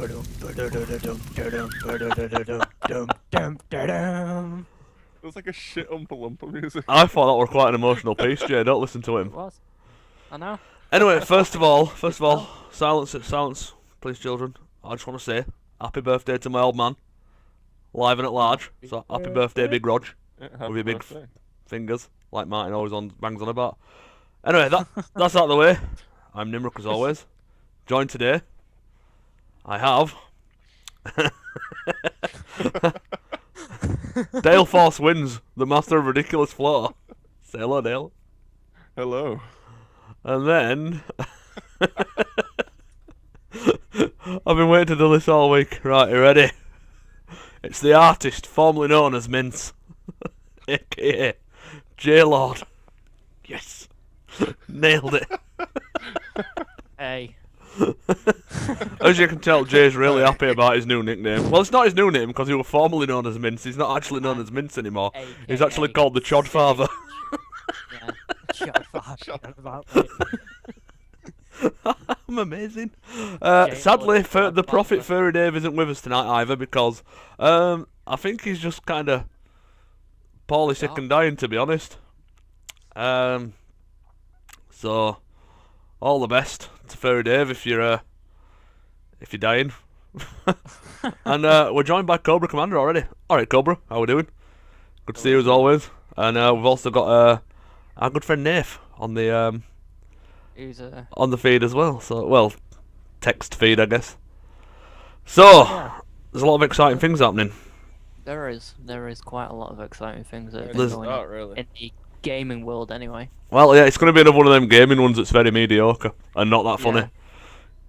It was like a shit Oompa Loompa music. I thought that was quite an emotional piece, Jay. Don't listen to It him. was. I know. Anyway, first of all, silence, please, children. I just want to say happy birthday to my old man, live and at large. So happy birthday, Big Rog, with your big fingers, like Martin always bangs on about. Anyway, that's out of the way. I'm Nimrock as always. Joined today, I have Dale Force wins, the master of ridiculous floor. Say hello, Dale. Hello. And then I've been waiting to do this all week. Right, you ready? It's the artist formerly known as Mince, aka J Lord. Yes, nailed it. Hey. As you can tell, Jay's really happy about his new nickname. Well, it's not his new name because he was formerly known as Mince. He's not actually known as Mince anymore. He's actually called the Chod Father. Yeah. Chod Father. I'm amazing. Sadly, the Prophet Furry Dave isn't with us tonight either because I think he's just kind of poorly sick and dying, to be honest. So all the best to Furry Dave if you're dying. And we're joined by Cobra Commander already. All right, Cobra, how we doing? Good to see you as always. And we've also got our good friend Nath on the on the feed as well. So, well, text feed, I guess. So, there's a lot of exciting things happening. There is quite a lot of exciting things that have There's been going not on really. in the gaming world anyway. Well, yeah, it's going to be another one of them gaming ones that's very mediocre and not that funny.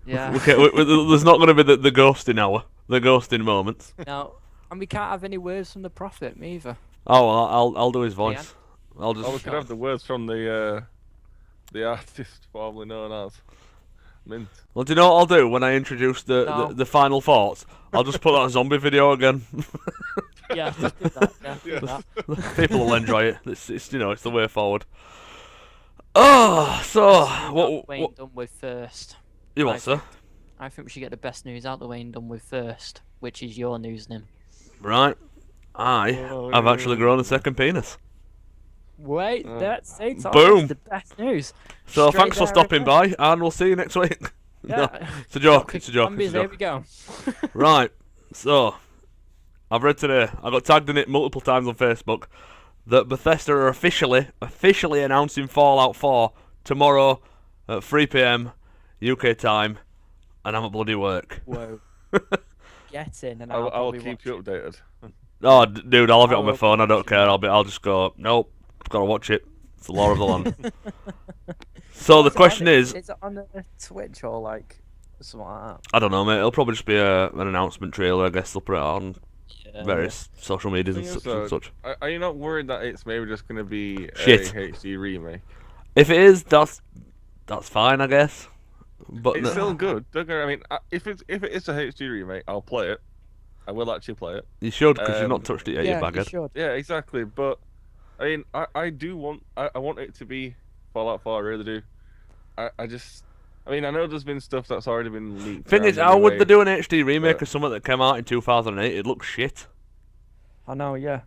Yeah. There's not going to be the ghosting hour, the ghosting moments. No, and we can't have any words from the Prophet either. Oh, well, I'll do his voice. I'll just. Oh, we could have the words from the artist formerly known as Mint. Well, do you know what I'll do when I introduce the final thoughts? I'll just put that zombie video again. Yeah, just do that. Yeah, do that. People will enjoy it. It's it's the way forward. Oh, so what Done with first. You what, sir? I think we should get the best news out the way and done with first, which is your news, Nim. Right. I've actually grown a second penis. Wait, that's it. Boom. The best news. So Straight thanks for there stopping again. by, and we'll see you next week. Yeah. No, it's a joke. It's a joke. Zombies, It's a there joke. we go. Right. So I've read today. I got tagged in it multiple times on Facebook that Bethesda are officially announcing Fallout 4 tomorrow at 3 p.m. UK time, and I'm at bloody work. Whoa. Get in, and I'll keep you updated. Oh, dude, I'll have it on my phone. I don't care. I'll just go. Nope, gotta watch it. It's the law of the land. So the question is it on the Twitch or like something like that? I don't know, mate. It'll probably just be an announcement trailer. I guess they'll put it on various social medias and such. Are you not worried that it's maybe just going to be Shit. a HD remake? If it is, that's fine, I guess. But It's still good. Don't get, I mean, if it is a HD remake, I'll play it. I will actually play it. You should, because you've not touched it yet, you Yeah, you baghead. should. Yeah, exactly. But I mean, I do want I want it to be Fallout 4. I really do. I mean, I know there's been stuff that's already been leaked. Thing is, around how would anyway, they do an HD remake but- of something that came out in 2008? It looks shit. I know, yeah.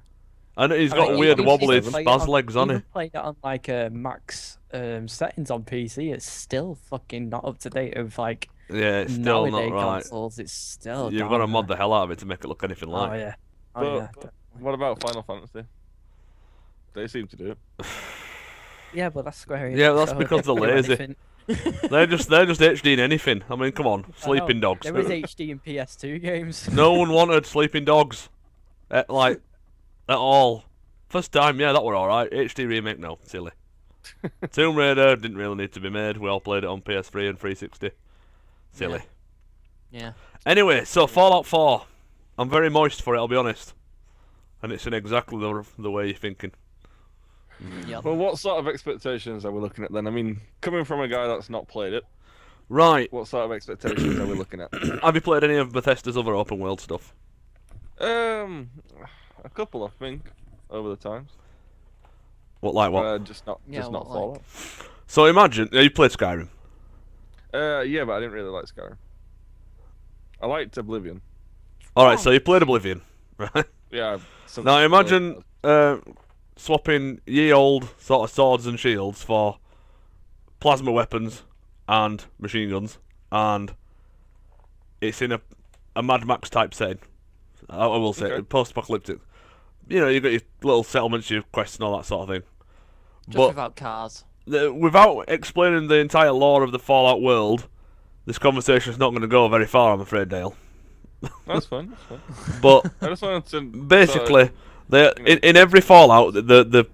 And he's got mean, weird even wobbly play it spaz on- legs on even it. playing it on like max settings on PC, it's still fucking not up to date with like Yeah, it's still nowadays not right. consoles. It's still. You've got to mod the hell out of it to make it look anything like. Oh yeah. Oh But yeah. what about Final Fantasy? They seem to do it. Yeah, but that's Square Enix. Yeah, that's so because they they're can do lazy. anything. They're just HDing anything. I mean, come on, I know. Sleeping Dogs. There is HD in PS2 games. No one wanted Sleeping Dogs, at all. First time, yeah, that were alright. HD remake, no, silly. Tomb Raider didn't really need to be made. We all played it on PS3 and 360. Silly. Yeah. Anyway, so Fallout 4. I'm very moist for it, I'll be honest. And it's in exactly the way you're thinking. Yep. Well, what sort of expectations are we looking at then? I mean, coming from a guy that's not played it, Right. what sort of expectations are we looking at? Have you played any of Bethesda's other open world stuff? A couple, I think, over the times. What, like what? Just not Yeah, what, like? Fallout. So imagine, you played Skyrim. Yeah, but I didn't really like Skyrim. I liked Oblivion. All right, so you played Oblivion, right? Yeah. Now imagine swapping ye old sort of swords and shields for plasma weapons and machine guns, and it's in a Mad Max type setting. I will say, Okay. post-apocalyptic. You know, you got your little settlements, your quests, and all that sort of thing. Just But without cars. without explaining the entire lore of the Fallout world, this conversation is not going to go very far, I'm afraid, Dale. That's fine. That's fine. But I just wanted to basically, you know, in every Fallout, the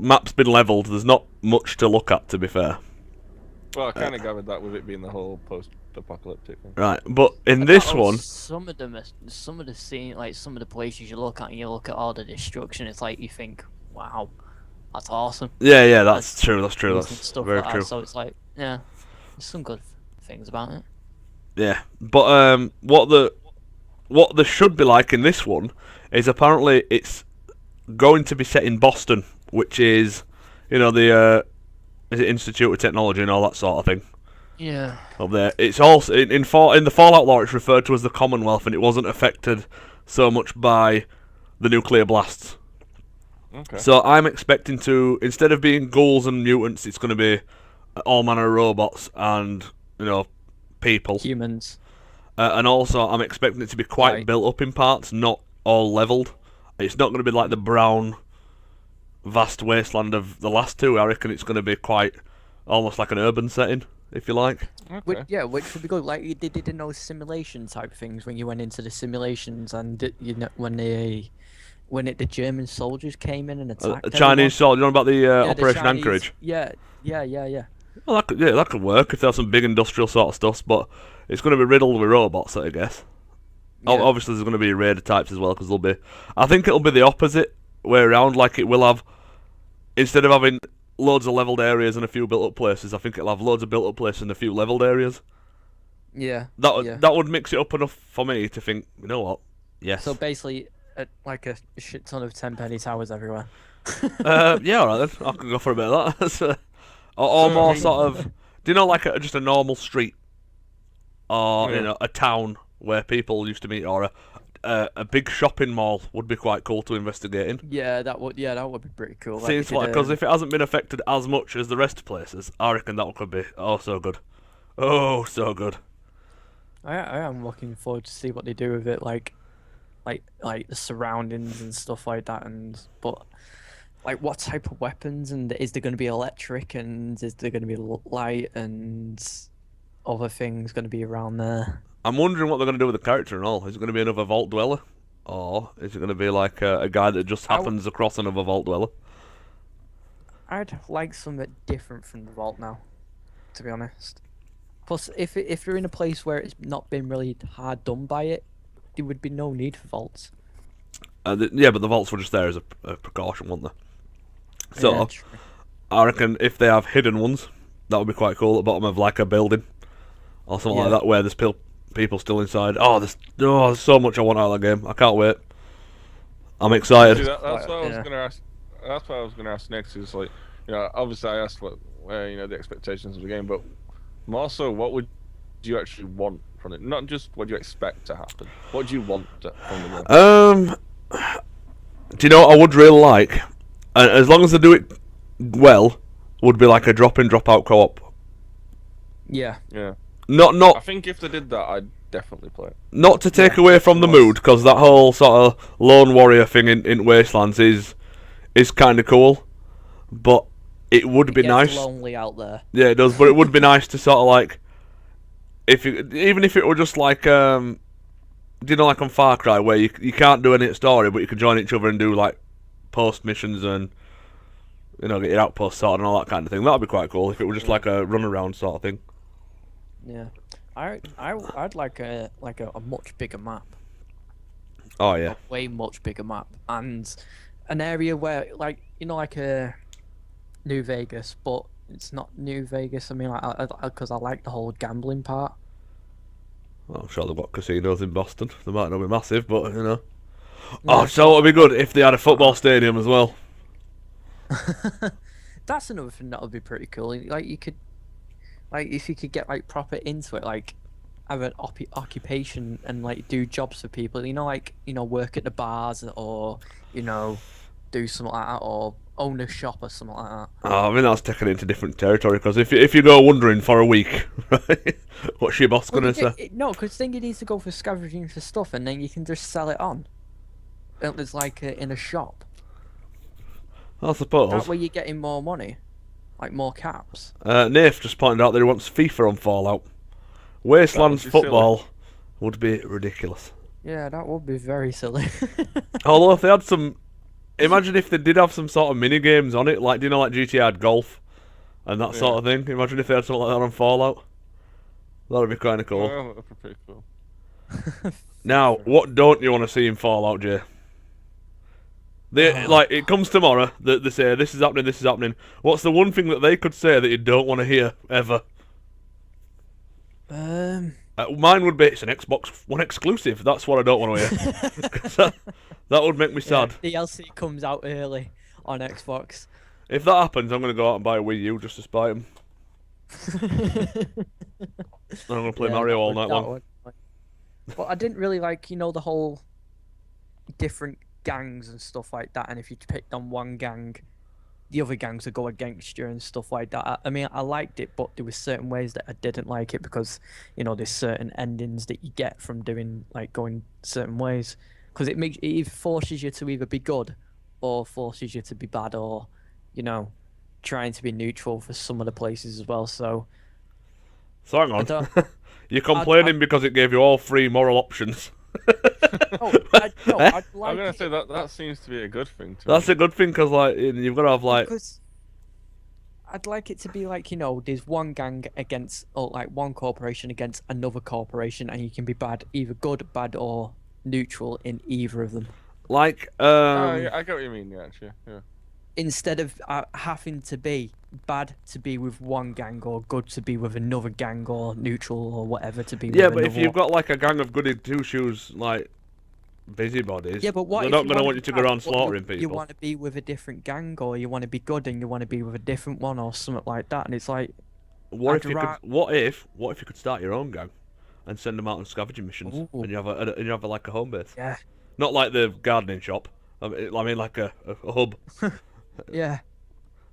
map's been leveled. There's not much to look at, to be fair. well, I kind of gathered that with it being the whole post-apocalyptic thing. Right, but in I this don't know, one, some of them, some of the scene, like some of the places you look at, and you look at all the destruction. It's like you think, wow, that's awesome. yeah, that's true. That's true. And That's stuff very like true. That. So it's like, yeah, there's some good things about it. Yeah, but what there should be like in this one is apparently it's going to be set in Boston, which is, you know, the is it Institute of Technology and all that sort of thing Yeah. up there. It's also in the Fallout lore, it's referred to as the Commonwealth, and it wasn't affected so much by the nuclear blasts. Okay. So I'm expecting to, instead of being ghouls and mutants, it's going to be all manner of robots and, you know, people. Humans. And also, I'm expecting it to be quite Right. built up in parts, not all leveled. It's not going to be like the brown, vast wasteland of the last two. I reckon it's going to be quite, almost like an urban setting, if you like. Which, Okay. yeah, which would be good. Like you did in those simulation type things when you went into the simulations and you know when the German soldiers came in and attacked A Chinese soldier, you know about the everyone. Yeah, the Operation Chinese- Anchorage? Yeah. Well, that could work if there's some big industrial sort of stuff, but it's going to be riddled with robots, I guess. Yeah. Obviously, there's going to be raider types as well, because there'll be. I think it'll be the opposite way around. Like it will have, instead of having loads of leveled areas and a few built-up places, I think it'll have loads of built-up places and a few leveled areas. Yeah. That yeah. that would mix it up enough for me to think, you know what? Yes. So basically, like a shit ton of 10-penny towers everywhere. Yeah, alright then. I can go for a bit of that. That's, or So, more I mean- sort of. Do you know, like just a normal street, or Yeah. you know, a town where people used to meet, or a big shopping mall would be quite cool to investigate in. Yeah, that would be pretty cool. Seems like because if it hasn't been affected as much as the rest of places, I reckon that could be so good. Oh, so good. I am looking forward to see what they do with it, like the surroundings and stuff like that, but like what type of weapons, and is there going to be electric, and is there going to be light and other things going to be around there? I'm wondering what they're going to do with the character and all. Is it going to be another vault dweller, or is it going to be like a guy that just happens across another vault dweller? I'd like something different from the vault now, to be honest. Plus, if you're in a place where it's not been really hard done by it, there would be no need for vaults. Yeah, but the vaults were just there as a precaution, weren't they? So Yeah, true. I reckon if they have hidden ones, that would be quite cool at the bottom of like a building or something like Yeah. that, where there's people still inside. There's so much I want out of that game. I can't wait. I'm See, excited. that's what I was Yeah. gonna ask. That's what I was gonna ask next. Is like, you know, obviously I asked what, you know, the expectations of the game, but more so, what would you actually want from it? Not just what you expect to happen. What do you want from the game? Do you know what I would really like? As long as they do it well, would be like a drop-in, drop-out co-op. Yeah. Yeah, Not I not think if they did that, I'd definitely play it. not to take Yeah, away from the of course. mood, because that whole sort of lone warrior thing in Wastelands is kind of cool, but it would be It gets nice. lonely out there. Yeah, it does, but it would be nice to sort of like, even if it were just like, do you know, like on Far Cry, where you can't do any story, but you can join each other and do like post missions and, you know, get your outpost sorted and all that kind of thing. That'd be quite cool if it were just like a run around sort of thing. Yeah. I'd like a much bigger map. Oh yeah, A way much bigger map, and an area where, like, you know, like a New Vegas, but it's not New Vegas. I mean, like, because I like the whole gambling part. well, I'm sure they've got casinos in Boston. They might not be massive, but you know. Yeah, Oh, so it'd be good if they had a football stadium as well. That's another thing that would be pretty cool. Like you could, like if you could get like proper into it, like have an occupation and like do jobs for people. Like work at the bars or do something like that or own a shop or something like that. Oh, I mean, that's taking it into different territory, because if you go wandering for a week, right, what's your boss going to say? No, because then you need to go for scavenging for stuff, and then you can just sell it on. It's like in a shop. I suppose. That way you're getting more money, like more caps. Nath just pointed out that he wants FIFA on Fallout. Wastelands be football would be ridiculous. Yeah, that would be very silly. Although if they had some... Imagine if they did have some sort of mini-games on it, like, like GTA had golf and that sort of thing. Imagine if they had something like that on Fallout. That would be kind of cool. Well, that'd be pretty cool. Now, what don't you want to see in Fallout, Jay? Like, it comes tomorrow, they say, this is happening. What's the one thing that they could say that you don't want to hear, ever? Mine would be, it's an Xbox One exclusive. That's what I don't want to hear. That would make me sad. DLC comes out early on Xbox. If that happens, I'm going to go out and buy a Wii U just to spite them. I'm going to play Mario all night long. But I didn't really like, the whole different gangs and stuff like that. And if you picked on one gang, the other gangs would go against you and stuff like that. I mean, I liked it, but there were certain ways that I didn't like it because, there's certain endings that you get from doing, like, going certain ways. Because it either forces you to either be good or forces you to be bad or, trying to be neutral for some of the places as well. So hang on. You're complaining because it gave you all three moral options. I'd like I'm gonna say that seems to be a good thing. That's a good thing because like you've got to have like. Because I'd like it to be like there's one gang against or like one corporation against another corporation, and you can be either good, bad, or neutral in either of them. Like yeah, I get what you mean. Yeah, actually, yeah. Instead of having to be bad to be with one gang or good to be with another gang or neutral or whatever to be with but if another you've got like a gang of goody two shoes like busybodies, but what they're if not going to want you to go around slaughtering people. You want to be with a different gang or you want to be good and you want to be with a different one or something like that, and it's like what if you could start your own gang and send them out on scavenging missions and you have like a home base. Yeah. Not like the gardening shop. I mean like a hub. Yeah.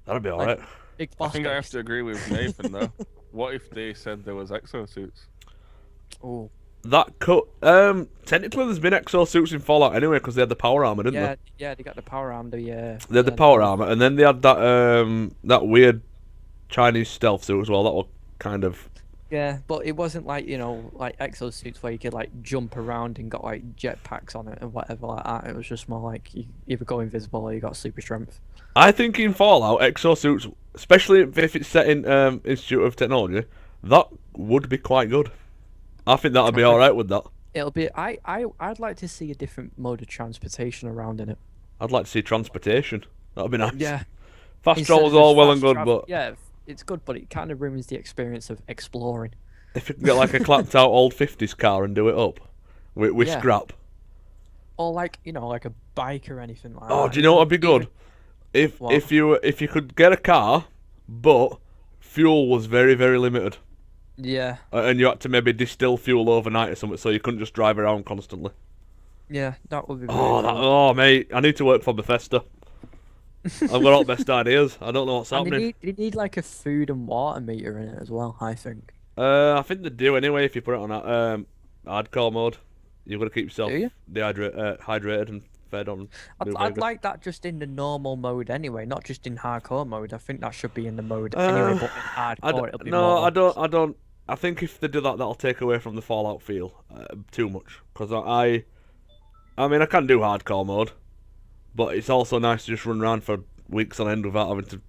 That'd be alright. Big I think I have to agree with Nathan though. What if they said there was exosuits? Oh. That could technically there's been exosuits in Fallout anyway because they had the power armor, didn't they? Yeah, they got the power armor. They had the power armor, and then they had that weird Chinese stealth suit as well. That was kind of. Yeah, but it wasn't like like exosuits where you could like jump around and got like jetpacks on it and whatever like that. It was just more like you either go invisible or you got super strength. I think in Fallout exosuits, especially if it's set in Institute of Technology, that would be quite good. I think that'd be all right with that. It'll be. I'd like to see a different mode of transportation around in it. I'd like to see transportation. That'd be nice. Yeah. Fast travel's all well and good, but yeah, it's good, but it kind of ruins the experience of exploring. If you can get like a clapped out old 50s car and do it up with scrap. Or like like a bike or anything like that. Oh, do you know what'd be good? If you could get a car, but fuel was very, very limited. Yeah. And you had to maybe distill fuel overnight or something, so you couldn't just drive around constantly. Yeah, that would be. Oh, mate, I need to work for Bethesda. I've got all the best ideas. I don't know what's happening. They need like a food and water meter in it as well, I think. I think they do anyway if you put it on that hardcore mode. You've got to keep yourself hydrated and fed on. I'd like that just in the normal mode anyway, not just in hardcore mode. I think that should be in the mode anyway, but in hardcore it'll be more. I don't. I think if they do that, that'll take away from the Fallout feel too much. Because I mean, I can do hardcore mode, but it's also nice to just run around for weeks on end without having to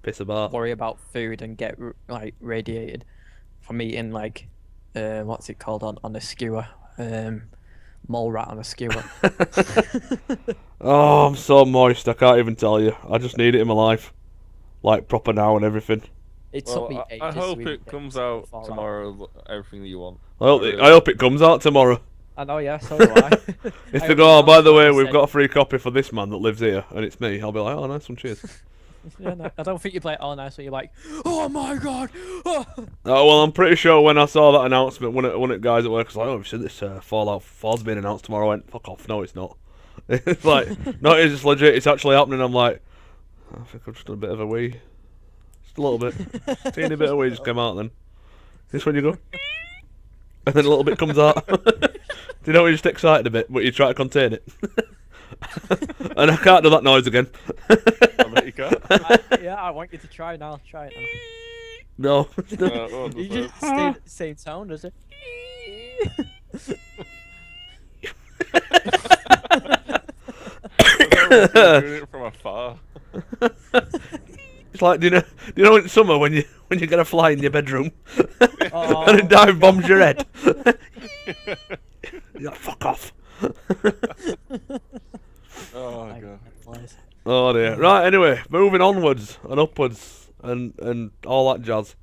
piss about. Worry about food and get like radiated from eating like what's it called on a skewer, mole rat on a skewer. Oh, I'm so moist. I can't even tell you. I just need it in my life, like proper now and everything. It took me ages. I hope it comes out tomorrow. Everything that you want. I hope it comes out tomorrow. I know, yeah, so do I. If they go, oh, by the way, we've got a free copy for this man that lives here, and it's me, I'll be like, oh, nice one, cheers. Yeah, no, I don't think you play it all nice when you're like, oh my god. Oh. Oh well, I'm pretty sure when I saw that announcement, one of the guys at work was like, "Oh, have this Fallout 4's being announced tomorrow." I went, "Fuck off! No, it's not." It's like, no, it's just legit. It's actually happening. I'm like, I think I've just done a bit of a wee, just a little bit, teeny bit of wee just came out. Then this when you go, and then a little bit comes out. Do you know when you're just excited a bit, but you try to contain it? And I can't do that noise again. I bet you can't. Yeah, I want you to try now. Try it now. No. What You was just stay at the same tone, does it? that? Doing it from afar. It's like, do you know in summer when you get a fly in your bedroom Oh. and it dive bombs your head? You're like, fuck off. Oh Like, god. flies. Oh dear. Right, anyway, moving onwards and upwards and all that jazz.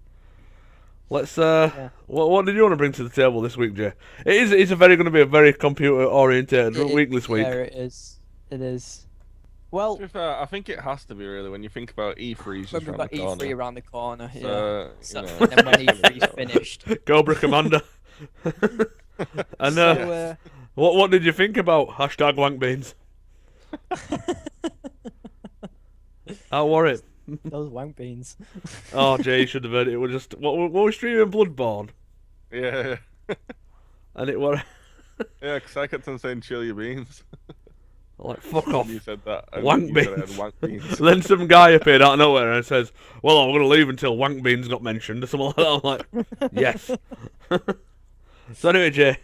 Let's what did you want to bring to the table this week, Jay? It's going to be a very computer oriented week this week. Yeah, it is. It is. Well, To be fair, I think it has to be really when you think about E3's just we've around got the E3 corner. around the corner. Yeah. So, you know. And then when E3's finished. Cobra Commander. And So, what did you think about hashtag wank beans? How were it? those wank beans. Oh, Jay, you should have heard it. It was just what were we streaming Bloodborne, Yeah, and it were yeah. Because I kept on saying chill your beans. like fuck off. You said that. And Wank you said I beans. had wank beans. Then some guy appeared out of nowhere and says, "Well, I'm gonna leave until wank beans got mentioned," or something like that. I'm like, yes. So anyway, Jay.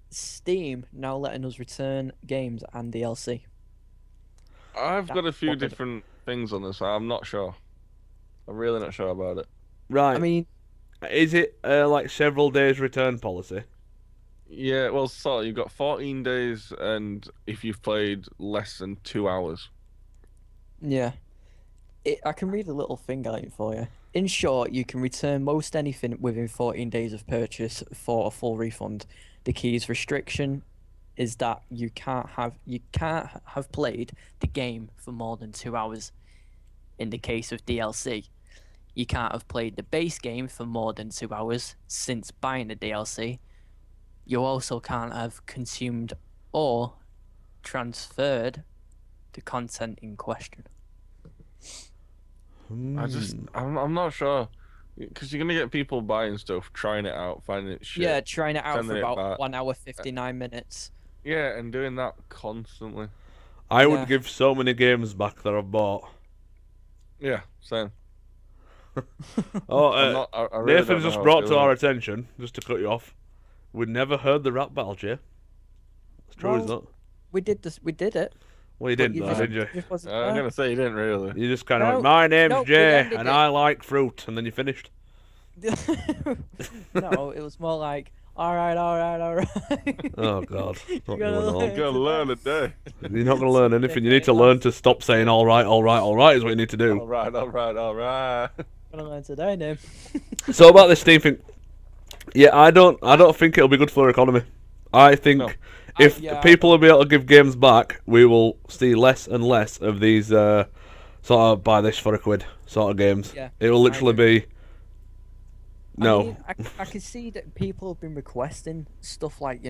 Steam now letting us return games and DLC. I've got a few What did- different things on this. I'm not sure. I'm really not sure about it. Right. I mean, Is it like several days return policy? Yeah, well, so you've got 14 days, and if you've played less than 2 hours. yeah. I can read a little thing out for you. In short, you can return most anything within 14 days of purchase for a full refund. The key's restriction is that you can't have played the game for more than 2 hours. In the case of DLC, you can't have played the base game for more than 2 hours since buying the DLC. You also can't have consumed or transferred the content in question. I'm not sure. Because you're going to get people buying stuff, trying it out, finding it shit. Yeah, trying it out sending for it about back. 1 hour 59 minutes. Yeah, and doing that constantly. I would Yeah. give so many games back that I've bought. Yeah, same. Oh, I'm not, I really Nathan don't know just how I brought feel to our about it. attention, just to cut you off. We'd never heard the rap battle, Jay. It's true, isn't Well, it? We did this. We did it. Well, you but didn't, though, just- did you? just wasn't I'm there. going to say you didn't really. You just kind of No, went, "My name's no, we Jay, ended and it. I like fruit," and then you finished. No, it was more like, all right. Oh God, not gotta going learn. on. You got to learn a day. You're not going to learn anything. You need to learn to stop saying "all right, all right, all right" is what you need to do. All right. Gonna learn today, name. So about this Steam thing, yeah, I don't think it'll be good for our economy. I think No. if Yeah, I people will be able to give games back, we will see less and less of these sort of buy this for a quid sort of games. Yeah, It will I literally agree. be no. I mean, I can see that people have been requesting stuff like,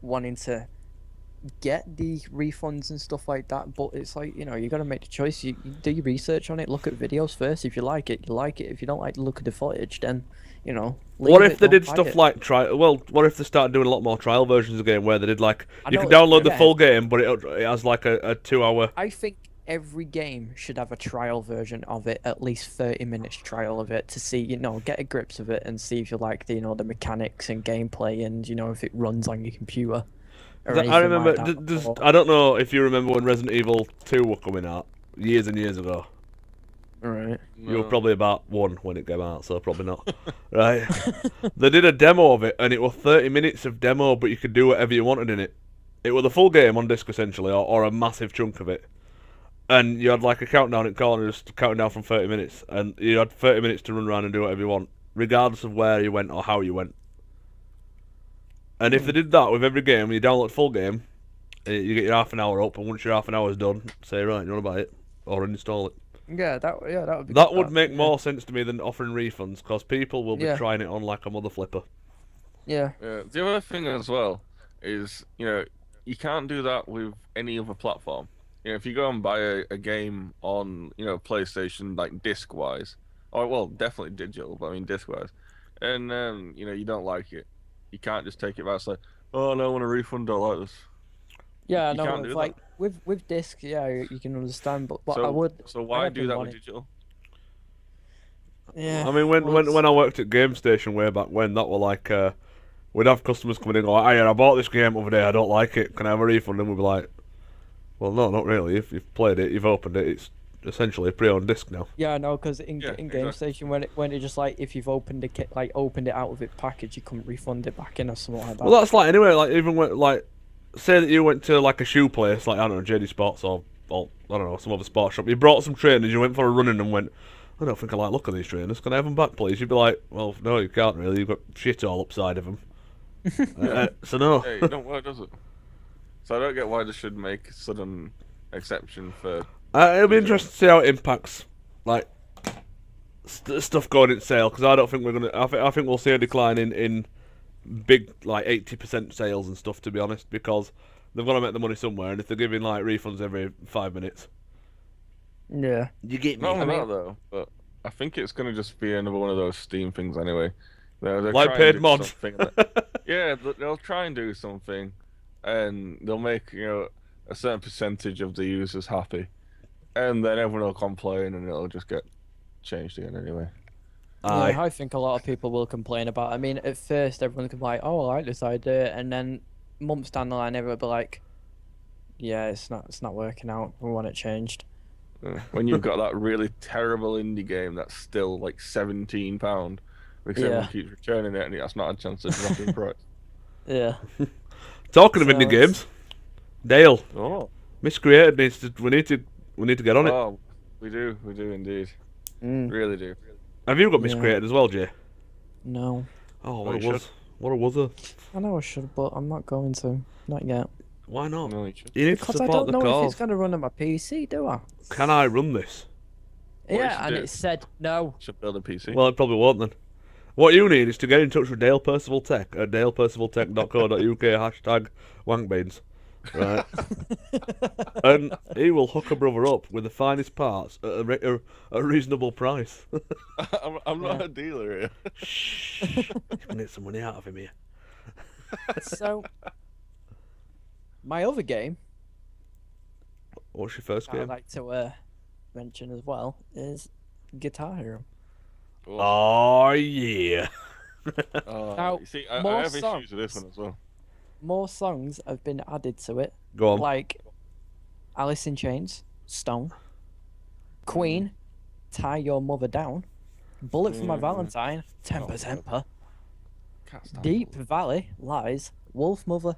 wanting to get the refunds and stuff like that, but it's like, you got to make the choice. You do your research on it, look at videos first. If you like it, you like it. If you don't like the look of the footage, then, What leave if it, they don't did buy stuff it. like what if they started doing a lot more trial versions of the game where they did like I you know can it's download the dead. full game, but it has like a 2 hour. I think every game should have a trial version of it, at least 30 minutes trial of it to see, get a grips of it and see if you like the, the mechanics and gameplay and, if it runs on your computer. Or I anything remember. like that before. I don't know if you remember when Resident Evil 2 were coming out years and years ago. Right. You were probably about 1 when it came out, so probably not. Right. They did a demo of it, and it was 30 minutes of demo, but you could do whatever you wanted in it. It was the full game on disc, essentially, or a massive chunk of it. And you had like a countdown in corner, just counting down from 30 minutes, and you had 30 minutes to run around and do whatever you want, regardless of where you went or how you went. And if they did that with every game, you download the full game, you get your half an hour up, and once your half an hour's done, say, right, you want to buy it? or uninstall it. Yeah, that would be That good, would make yeah. more sense to me than offering refunds, because people will be Yeah. trying it on like a mother flipper. Yeah. The other thing as well is, you can't do that with any other platform. If you go and buy a game on, PlayStation, like disc wise, or well, definitely digital, but I mean disc wise, and you don't like it, you can't just take it back. It's like, oh no, I want a refund. Don't like this. Yeah, You no, can't with do that. like with discs, yeah, you can understand, but I So would. so I why have do been that with wanting. digital? Yeah. I mean, when well, when it's- when I worked at Game Station way back when, that were like, we'd have customers coming in going, "Hey, I bought this game over there. I don't like it. Can I have a refund?" And we'd be like, "Well, no, not really. If you've played it, you've opened it. It's essentially a pre-owned disc now." Yeah, no, because in Yeah, in Game exactly. Station when it just like if you've opened opened it out of its package, you couldn't refund it back in or something like that. Well, that's like anyway. Like even when like, say that you went to like a shoe place, like I don't know, JD Sports or I don't know some other sports shop. You brought some trainers. You went for a run in and went, "I don't think I like the look of these trainers. Can I have them back, please?" You'd be like, "Well, no, you can't really. You've got shit all upside of them." Yeah. So no. Yeah, it don't work, does it? So I don't get why they should make sudden exception for It'll be digital. interesting to see how it impacts like stuff going in sale, because I don't think we're gonna. I think we'll see a decline in big like 80% sales and stuff. To be honest, because they've got to make the money somewhere, and if they're giving like refunds every 5 minutes, Yeah. you get Not me. only I that mean, though, but I think it's gonna just be another one of those Steam things anyway. They'll Like try and paid do mods. something yeah, they'll try and do something, and they'll make a certain percentage of the users happy, and then everyone will complain, and it'll just get changed again anyway. Aye. yeah, I think a lot of people will complain about. I mean, at first everyone could be like, "Oh, I like this idea," and then months down the line, everyone will be like, "Yeah, it's not working out. We want it changed." When you've got that really terrible indie game that's still like £17 because everyone Yeah. keeps returning it, and that's not a chance to drop in price. Yeah. Talking of So indie it's- games, Dale, Oh, Miscreated needs to. We need to get on it. oh, we do indeed, Mm, really do. Have you got yeah. Miscreated as well, Jay? no. Oh, Oh, what you a was. What a was. I know I should, but I'm not going to. Not yet. Why not? No, you should. You need to Because I support don't the know if cause. it's going to run on my PC, do I? Can I run this? What you Yeah, should and do- it said no. Should build a PC. Well, it probably won't then. What you need is to get in touch with Dale Percival Tech at dalepercivaltech.co.uk #wankbeans, right? And he will hook a brother up with the finest parts at a reasonable price. I'm not Yeah. a dealer here. Shh, you can get some money out of him here. So, my other game What's your first I'd game? like to mention as well is Guitar Hero. Oh yeah. Now, You see, I more have issues with this songs. one as well. More songs have been added to it, Go on. like Alice in Chains, Stone, Queen, Tie Your Mother Down, Bullet for My Mm. Valentine, Temper Oh, Temper, Can't stand Deep it. Valley, Lies, Wolf Mother,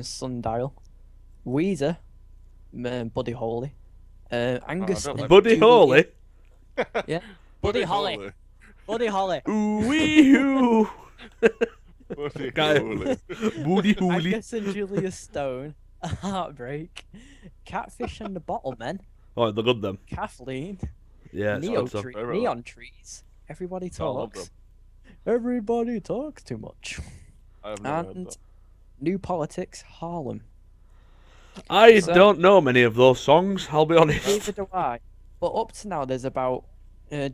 Sundial, Weezer, Buddy Holly, Angus don't and like Buddy Julian- Holly. Yeah, Buddy Holly, Buddy Holly, Ooh wee hoo. Buddy Guy- Holly. Booty hooly. Angus and Julia Stone, Heartbreak, Catfish and the Bottlemen, Oh, they're good then. Kathleen, Yeah, it's a good song. Favorite Neon Trees, Everybody I love Talks, Everybody Talks Too Much, I have never heard and that. New Politics, Harlem. I So- don't know many of those songs, I'll be honest. Neither do I. But up to now, there's about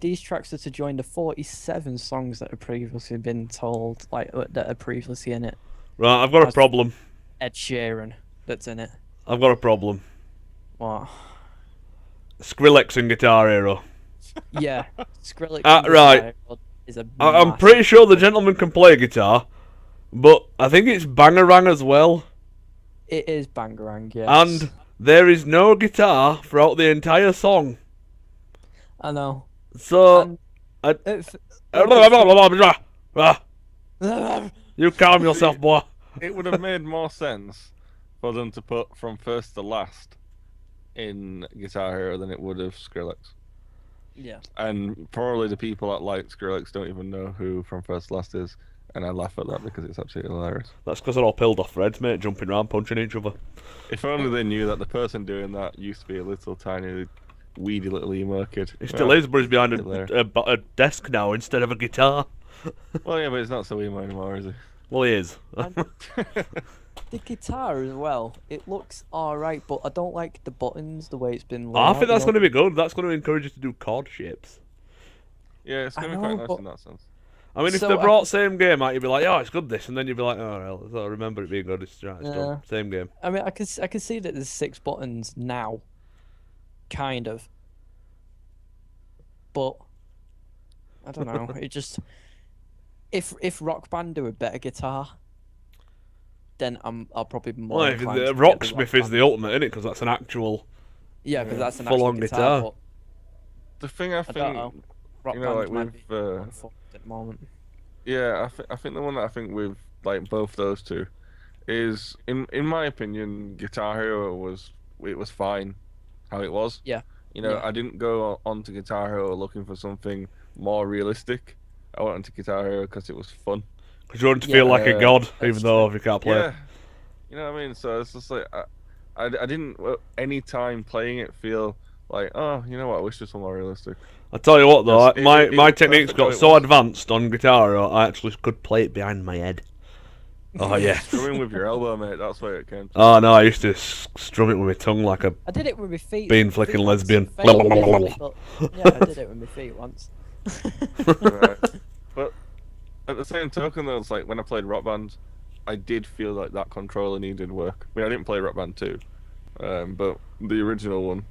these tracks are to join the 47 songs that have previously been told, that are previously in it. Right, I've got a That's- problem. Ed Sheeran, that's in it. I've got a problem. What? Skrillex and Guitar Hero. Yeah, Skrillex. Ah, and right. Guitar Hero is a I'm massive- pretty sure the gentleman can play guitar, but I think it's Bangarang as well. It is Bangarang, yes. And there is no guitar throughout the entire song. I know. So, And I- it you calm yourself, boy. It would have made more sense for them to put from first to last in Guitar Hero than it would have Skrillex. yeah. And probably the people that like Skrillex don't even know who From First to Last is, and I laugh at that because it's absolutely hilarious. That's because they're all pilled off threads, mate, jumping around, punching each other. If only they knew that the person doing that used to be a little tiny weedy little emo kid. He still is, but he's behind there. a desk now instead of a guitar. Well, yeah, but he's not so emo anymore, is he? Well, he is. And the guitar as well, it looks alright, but I don't like the buttons, the way it's been laid I out, think that's you know? going to be good. That's going to encourage you to do chord shapes. Yeah, it's I gonna be quite know, nice but- in that sense. I mean, if So they I brought can- same game out, you'd be like, oh, it's good this, and then you'd be like, oh, well, I remember it being good. It's right, it's Yeah. done. Same game. I mean, I can see that there's 6 buttons now, kind of, but I don't know. It just if Rock Band do a better guitar, then I'll probably be more Well, inclined to get the Rocksmith Rock is the Band. ultimate, isn't it? Because that's an actual. Yeah, because that's an full-on actual guitar. guitar. The thing I But I don't know. think, Rock you know, Band like might be with, more fun at the moment. yeah, I think the one that I think with like both those two is, in my opinion, Guitar Hero was fine how it was. Yeah. You know, Yeah. I didn't go onto Guitar Hero looking for something more realistic. I went onto Guitar Hero because it was fun. Because you want to Yeah, feel like a god, that's even though you can't play. Yeah, you know what I mean. So it's just like I didn't any time playing it feel like, oh, you know what, I wish this was more realistic. I tell you what, though, Yes, my it my was techniques perfect how got it so was. advanced on guitar, I actually could play it behind my head. Oh yeah. Strumming with your elbow, mate. That's where it came. Oh no, I used to strum it with my tongue like a. I did it with my feet. Bean My flicking feet once lesbian. failed miserably, but yeah, I did it with my feet once. Right. But at the same token, though, it's like when I played Rock Band, I did feel like that controller needed work. I mean, I didn't play Rock Band 2, but the original one,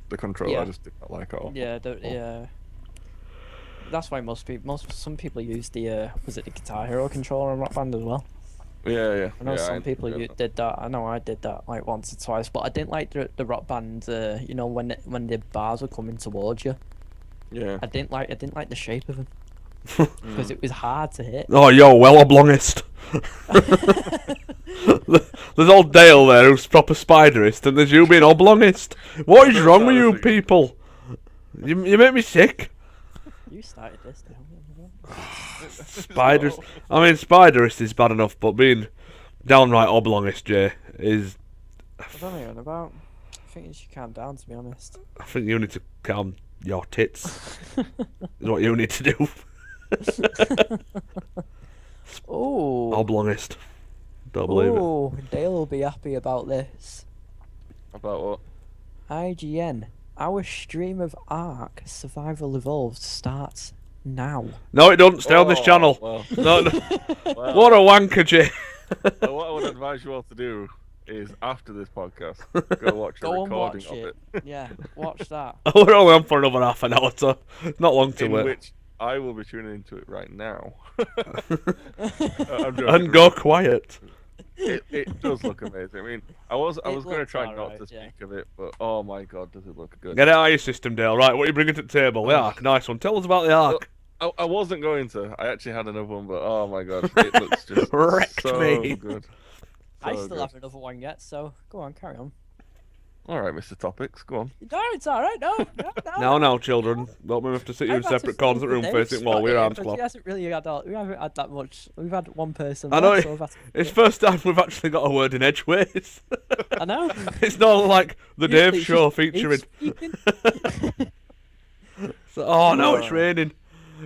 the controller, Yeah. I just did not like at all. Yeah, yeah. That's why some people use the was it the Guitar Hero controller on Rock Band as well. Yeah. I know yeah, some people yeah. did that. I know I did that like once or twice, but I didn't like the Rock Band. You know, when the bars were coming towards you, Yeah. I didn't like the shape of them because it was hard to hit. Oh, yo, well oblongist. There's old Dale there who's proper spiderist, and there's you being oblongist. What is wrong with you people? You make me sick. You started this, didn't you? Spiders. I mean, spiderist is bad enough, but being downright oblongist, Jay, is. I don't know what you're on about. I think you should calm down, to be honest. I think you need to calm your tits. Is what you need to do. Oh. Oblongist. Don't believe it. Oh, Dale will be happy about this. About what? IGN. Our stream of Ark Survival Evolved starts now. No, it doesn't. Stay on this Oh, channel. Well, No, no. well, What a wanker, Jay. what I would advise you all to do is, after this podcast, go watch a Go and recording watch of it. it. Yeah, watch that. We're only on for another half an hour, so not long to In wait. which I will be tuning into it right now. I'm joking. And go quiet. It does look amazing. I mean, I was It going to looks try not alright, to yeah. speak of it, but oh my god, does it look good? Get it out of your system, Dale. Right, what are you bringing to the table? The Ark. Nice one. Tell us about the Ark. I wasn't going to. I actually had another one, but oh my god, it looks just Wrecked so me. good. I So still good. have another one yet, so go on, carry on. All right, Mr. Topics, go on. No, it's alright, no. No, children. Don't we have to sit you in I've had to separate corners of the room Dave facing wall. Scott We're here, arms but club. he hasn't really had we haven't had that much. We've had one person. I know left, it- so we've had It's first time we've actually got a word in edgeways. I know. It's not like the Usually Dave it's Show just me featuring. speaking. So, oh no, it's Oh. raining.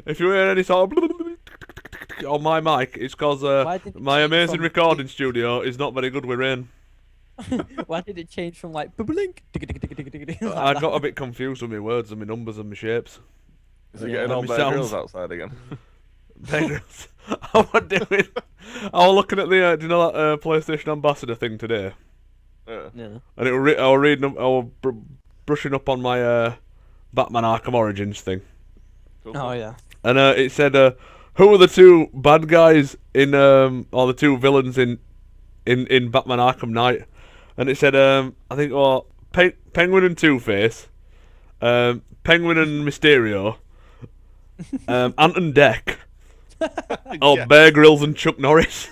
If you hear any sort of on my mic, it's because Why did it my change amazing from- recording studio is not very good with rain. Why did it change from like blink? I got a bit confused with my words and my numbers and my shapes. Is it Yeah. getting all Let me Bear sounds- Grylls outside again? Bear Grylls. I was doing. I was looking at the do you know that PlayStation Ambassador thing today, Yeah. No. and I was reading, I was brushing up on my Batman Arkham Origins thing, Cool. Oh yeah. and it said who are the two bad guys in or the two villains in Batman Arkham Knight, and it said I think Penguin and Two-Face, Penguin and Mysterio, Ant and Dec. Oh, Yeah. Bear Grylls and Chuck Norris.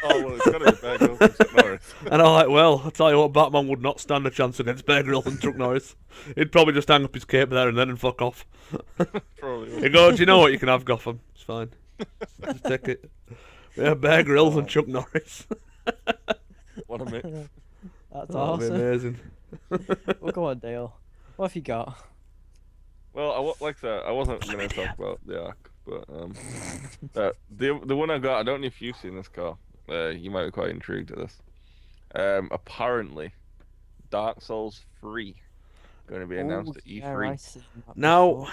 Oh, well, it's got to be Bear Grylls and Chuck Norris. And I'm like, well, I'll tell you what, Batman would not stand a chance against Bear Grylls and Chuck Norris. He'd probably just hang up his cape there and then and fuck off. Probably. He goes, do you know what, you can have Gotham. It's fine. Just take it. Yeah, Bear Grylls and Chuck Norris. What a mix. That's That'll be awesome. amazing. Well, go on, Dale. What have you got? Well, like I said, I wasn't going to talk about the Ark, but the one I got, I don't know if you've seen this car. You might be quite intrigued at this. Apparently, Dark Souls 3 going to be announced at Yeah, E3. I seen that Now, before.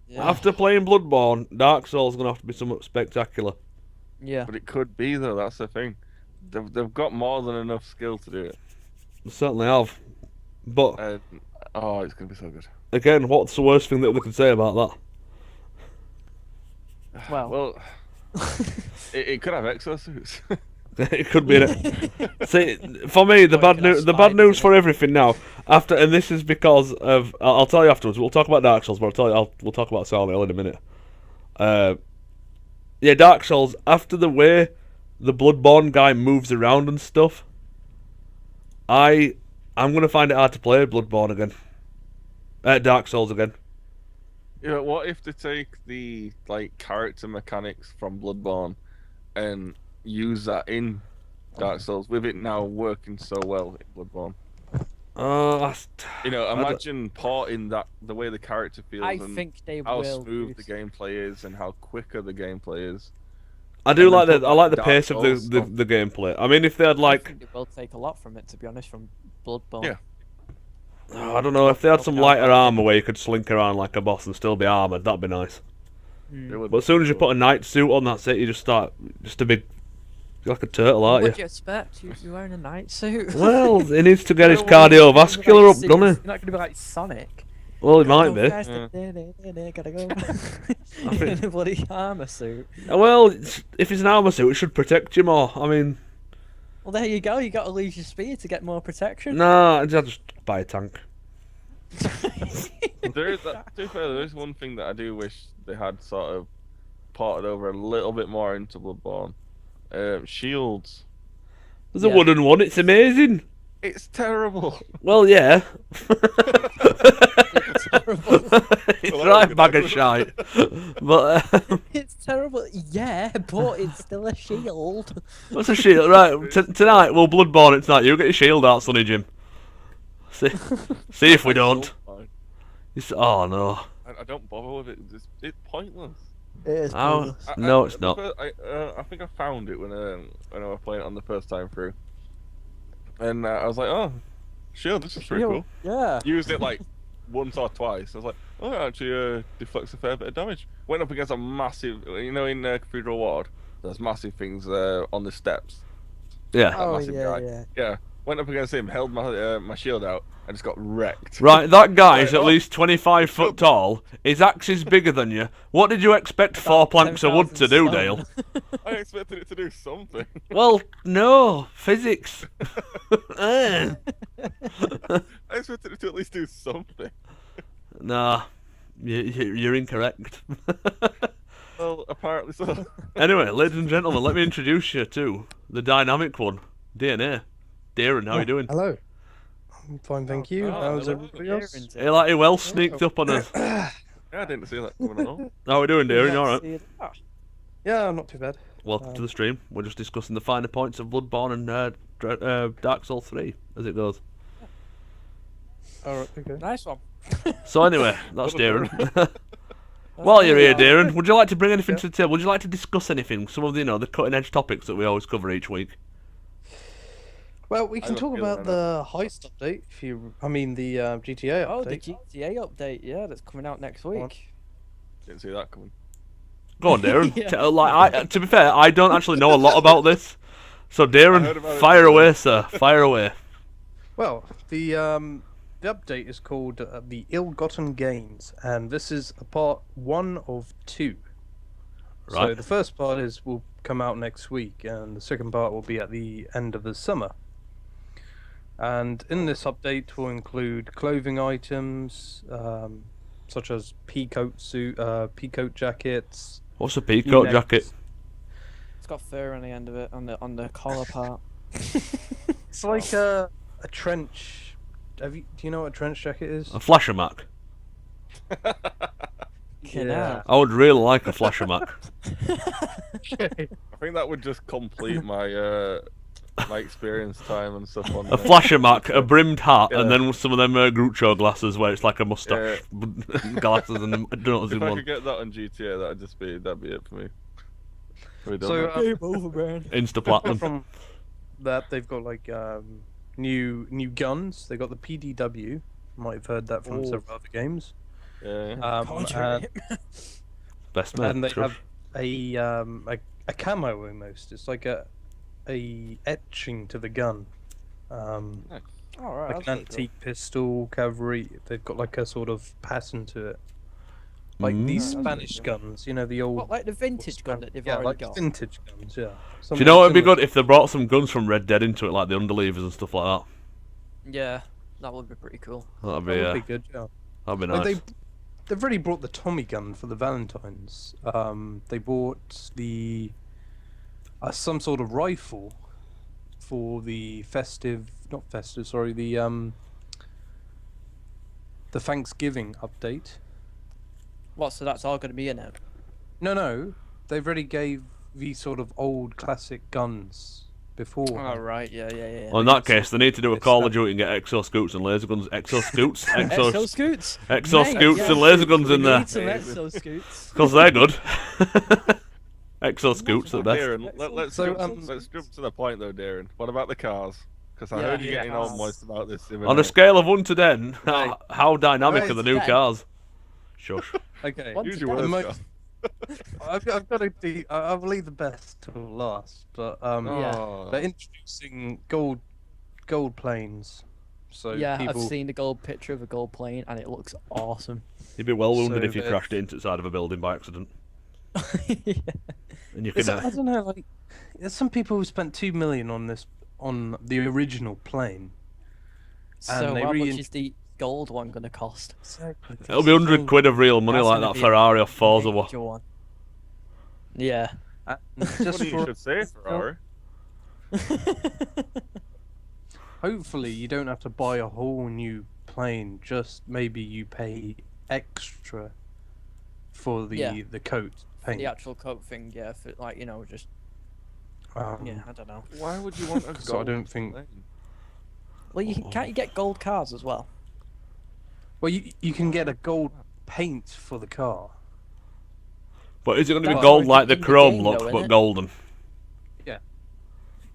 Yeah. after playing Bloodborne, Dark Souls is gonna have to be somewhat spectacular. Yeah. But it could be though. That's the thing. They've got more than enough skill to do it. They certainly have. But And oh, it's going to be so good. again, what's the worst thing that we can say about Well. Well, it could have exosuits. that? It could be in it. See, for me, the Or it bad could have news, the bad spiders news in for everything now. After, and this is because of. I'll tell you afterwards. We'll talk about Dark Souls, but we'll talk about Silent Hill in a minute. Yeah, Dark Souls. After the way the Bloodborne guy moves around and stuff, I'm gonna find it hard to play Bloodborne again. Dark Souls again. Yeah, what if they take the character mechanics from Bloodborne and use that in Dark Souls with it now working so well in Bloodborne? Imagine porting that the way the character feels I and think they how will. smooth the gameplay is and how quicker the gameplay is. I do And then like put I like the Dark pace of Souls the on. gameplay. I mean, if they had I like, think they will take a lot from it, to be honest, from Bloodborne. Yeah. I don't know, if they had some lighter armor where you could slink around like a boss and still be armored, that'd be nice. It would But as soon as you put a knight suit on, that's it. You just start just a big, like a turtle, aren't What do you? you expect? You're wearing a night suit. Well, he needs to get his You're cardiovascular up, doesn't You're he? not gonna be like Sonic. Well, he might Go be. faster. Gotta go. In a bloody armor suit. Well, if it's an armor suit, it should protect you more. I mean, Well, there you go. You got to lose your speed to get more protection. nah, I'll just buy a tank. There is to be fair, there is one thing that I do wish they had sort of ported over a little bit more into Bloodborne. Shields. There's a Yeah. wooden one. It's amazing. It's terrible. Well, yeah. It's terrible. It's Well, right that bag was of shite. But It's terrible. Yeah, but it's still a shield. what's a shield? Right, tonight we'll Bloodborne it tonight. You get your shield out, Sonny Jim. See if we don't. Fine. Oh no. I don't bother with it. It's pointless. It is. Oh, pointless. no, it's not. I think I found it when I was playing it on the first time through, and I was like, oh, shield, this is pretty cool. Yeah. Used it like once or twice. I was like, oh, it actually deflects a fair bit of damage. Went up against a massive, in Cathedral Ward, there's massive things on the steps. Yeah. That Oh massive yeah, guy. yeah. Yeah, went up against him, held my shield out, and just got wrecked. Right, that guy's Right, at least 25 foot tall. His axe is bigger than you. What did you expect 4 planks of wood to do, 10,000 Dale? stone. I expected it to do something. Well, no. Physics. Eh. I expected it to at least do something. Nah. You're incorrect. Well, apparently so. Anyway, ladies and gentlemen, let me introduce you to the dynamic one, DNA. Darren, how you doing? Hello. I'm fine, thank you. How's hello. everybody else? Hey, like, you well sneaked up on us. Yeah, I didn't see that coming at all. How we doing, Darren? You alright? Yeah, not too bad. Welcome to the stream. We're just discussing the finer points of Bloodborne and Dark Souls 3 as it goes. Alright, okay. Nice one. So anyway, that's Darren. While you're here, Darren, would you like to bring anything Yeah. to the table? Would you like to discuss anything? Some of the, the cutting edge topics that we always cover each week. Well, we can have a talk feeling about the heist update, the GTA Oh, the update. GTA update. Yeah, that's coming out next week. Didn't see that coming. Go on, Darren. Yeah. To be fair, I don't actually know a lot about this. So, I Darren, heard about it fire today. away, sir. Fire away. Well, the update is called the Ill-Gotten Gains, and this is a part 1 of 2. So Right. the first part will come out next week, and the second part will be at the end of the summer. And in this update will include clothing items, such as peacoat jackets. What's a peacoat V-necks. jacket? It's got fur on the end of it, on the collar part. It's like a trench. Do you know what a trench jacket is? A flasher Mac. Yeah. I would really like a flasher Mac. I think that would just complete my my experience time and stuff on A flasher Mac, a brimmed hat, Yeah. and then some of them Groucho glasses where it's like a mustache glasses and donuts If in I one. could get that on GTA, that'd be it for me. We're done, So, mate. Game over, man. Insta platinum. From that, they've got like new guns. They got the PDW. Might have heard that from Oh. several other games. Yeah. And, Best mate. and they Scruff. have a camo almost. It's like a etching to the gun. Nice. All right. Like an antique pistol, cavalry. They've got like a sort of pattern to it. Like these Mm. Spanish guns, you know, the old. What, like the vintage gun that they've yeah, already like got? vintage guns. Yeah. Do you know what would be Something good if they brought some guns from Red Dead into it, like the underlevers and stuff like that? Yeah, that would be pretty cool. That'd be similar. That would be good. Yeah. that'd be Like nice. they've already brought the Tommy gun for the Valentines. They bought the some sort of rifle for the not festive, sorry, the Thanksgiving update. What? So that's all going to be in it? No, they've already gave these sort of old classic guns before. All right. Yeah. Well, in that case, they need to do a Call of Duty and get exo scoots and laser guns. Exo scoots, Exo scoots. exo Mate, scoots yeah. and laser guns We in there need some exo scoots. because they're good. Exo scoots at best. Darren, let's So, jump to the point though, Darren. What about the cars? Because I Yeah, heard you getting all cars. moist about this. the other On a night. scale of 1 to 10, Right. how dynamic are the new Right. cars? Shush. Okay. What? Use to your ten? words, Mo- Scott. I've got to do. I'll leave the best till last, but Yeah. Oh. they're introducing gold planes. So Yeah, people, I've seen the gold picture of a gold plane, and it looks awesome. You'd be well wounded So if you they're- crashed it into the side of a building by accident. Yeah. And you could. I don't know. Like, there's some people who spent 2 million on the original plane. So they how much rein- is the gold one going to cost? It'll be 100 quid of real money That's like gonna that be Ferrari or Forza one. major one. Yeah. Just Funny you for, should say Ferrari. hopefully, you don't have to buy a whole new plane. Just maybe you pay extra for the Yeah. the coat paint. The actual coat thing, yeah, for like just yeah, I don't know. Why would you want a So I gold don't think- plane? Well, can't you get gold cars as well? Well, you can get a gold paint for the car. But is it going to be That's gold already like the in the chrome game, look, though, but innit? golden?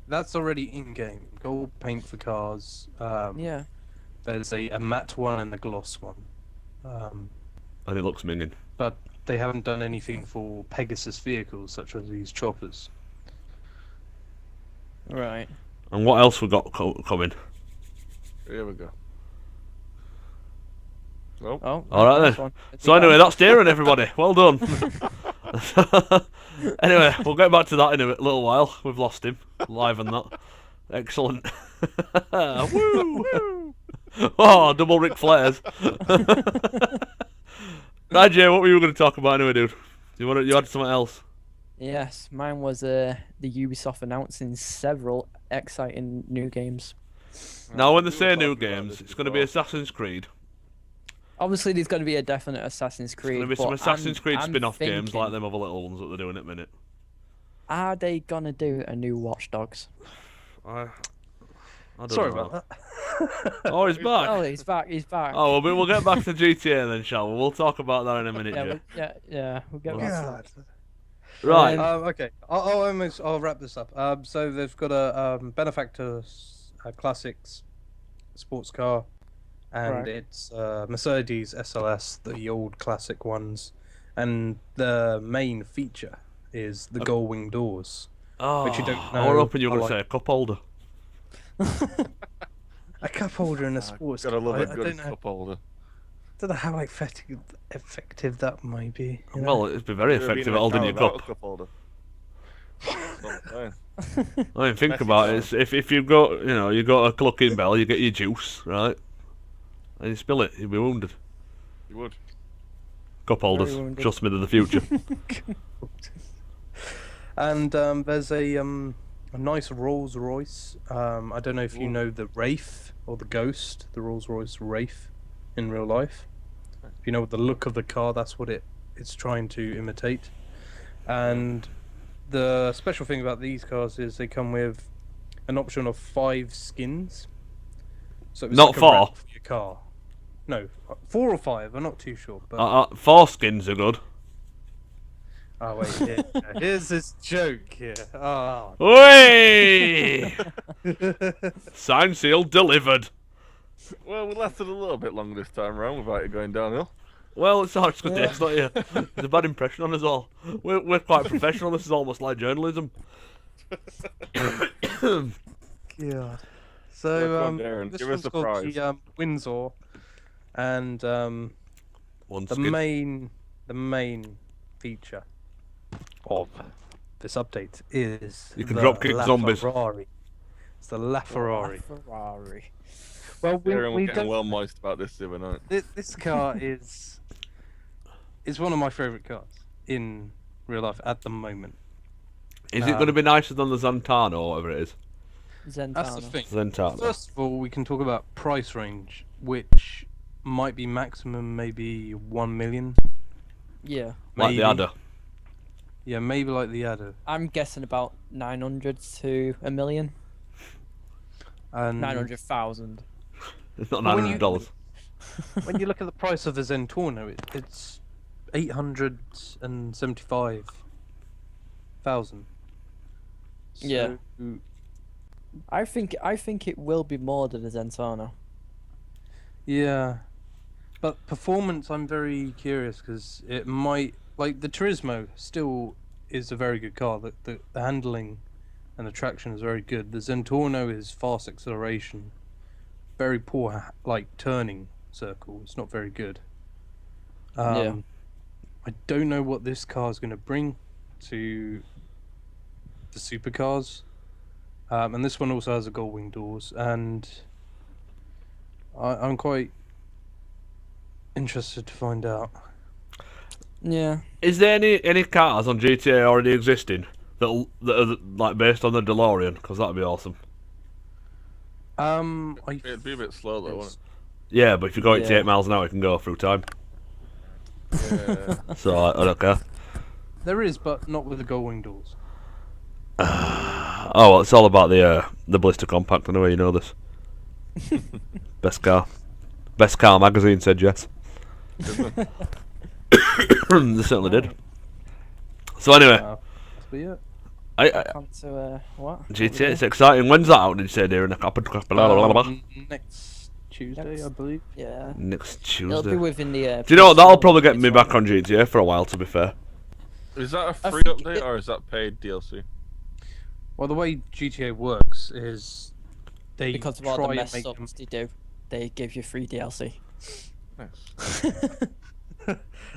That's already in game. Gold paint for cars. Yeah. There's a matte one and a gloss one. And it looks minging. But they haven't done anything for Pegasus vehicles such as these choppers. Right. And what else we got coming? Here we go. Well, Oh. All right nice then. one. So anyway, that's Darren, everybody. Well done. Anyway, we'll get back to that in a little while. We've lost him live and that. Excellent. Woo! Oh, double Ric Flairs. Right, Jay, what were you going to talk about anyway, dude? You had something else? Yes, mine was the Ubisoft announcing several exciting new games. Now, when they we were say new talking about games, this it's going to be before. Assassin's Creed. Obviously, there's going to be a definite Assassin's There's Creed. going to be some but Assassin's Creed I'm spin-off games like thinking, them other little ones that they're doing at the minute. Are they gonna do a new Watch Dogs? I don't Sorry know. about that. Oh, he's back. Oh, he's back. He's back. Oh, well, we'll get back to GTA then, shall we? We'll talk about that in a minute, yeah, Jay. yeah. We'll get back to that. Right. Okay, I'll wrap this up. So they've got a Benefactor Classics sports car, and Right. it's Mercedes SLS, the old classic ones, and the main feature is the gull wing doors. Oh, But you don't I was know hoping you were how, going to say a cup holder. A cup holder in a sports gotta car. love a I good don't know. cup holder. Don't know how effective that might be. You know? Well, it'd be very You've been effective in at a holding car your without cup. a cup holder. That's what I'm saying. I mean, think Messy about time. it. If you've got, you got a clucking bell, you get your juice, right? And you spill it, you'll be wounded. You would. Cup holders, wounded. trust me, they're the future. And there's a nice Rolls Royce. I don't know if you know the Wraith or the Ghost, the Rolls Royce Wraith in real life. If you know the look of the car, that's what it's trying to imitate. And the special thing about these cars is they come with an option of 5 skins. So it was Not like a 4. wrap for your car. No, 4 or 5. I'm not too sure. But 4 skins are good. oh wait, here's this joke here. Oh. Oi! Signed, sealed, delivered. Well, we lasted a little bit longer this time around without it going downhill. Well, it's hard to taste, not you? It's a bad impression on us all. We're quite professional. This is almost like journalism. Yeah. Look So on there and this give us one's a called prize. the Windsor, and One the skin. main feature of this update is You can the drop kick zombies. Ferrari. It's the LaFerrari. Ferrari. Well, Aaron we was getting don't. well moist about this the other night. This car is one of my favourite cars in real life at the moment. Is it going to be nicer than the Zantano or whatever it is? Zentana. That's the thing. Zentano. First of all, we can talk about price range, which might be maximum maybe 1 million. Yeah. Like the maybe. Adder. Yeah, maybe like the Adder. I'm guessing about 900 to a million. And 900,000. It's not But when you- $900. when you look at the price of the Zentorno, it's 875,000. Yeah. I think it will be more than a Zentana. Yeah, but performance, I'm very curious because it might, like the Turismo still is a very good car. The handling and the traction is very good. The Zentorno is fast acceleration, very poor like turning circle. It's not very good. Yeah. I don't know what this car is going to bring to the supercars. And this one also has a gold wing doors, and I'm quite interested to find out. Yeah. Is there any cars on GTA already existing that are like based on the DeLorean? Because that'd be awesome. It'd be a bit slow though, wouldn't Yeah, but if you go 88 Yeah. miles an hour, you can go through time. it? Yeah. So I don't care. There is, but not with the gold wing doors. Oh, well, it's all about the blister compact. Anyway, you know this. Best car magazine said yes. They certainly did. So anyway, That's be it. I On to what? GTA, it's exciting. When's that out? Did you say, dear? Next Tuesday, Next- I believe. Yeah. Next It'll be Tuesday. within the. Do you know what? PS4 That'll probably get me later back on. on GTA for a while. To be fair. Is that a I free think update it- or is that paid DLC? Well, the way GTA works is they Because of all try the and mess make them. ups they do, they give you free DLC. Nice.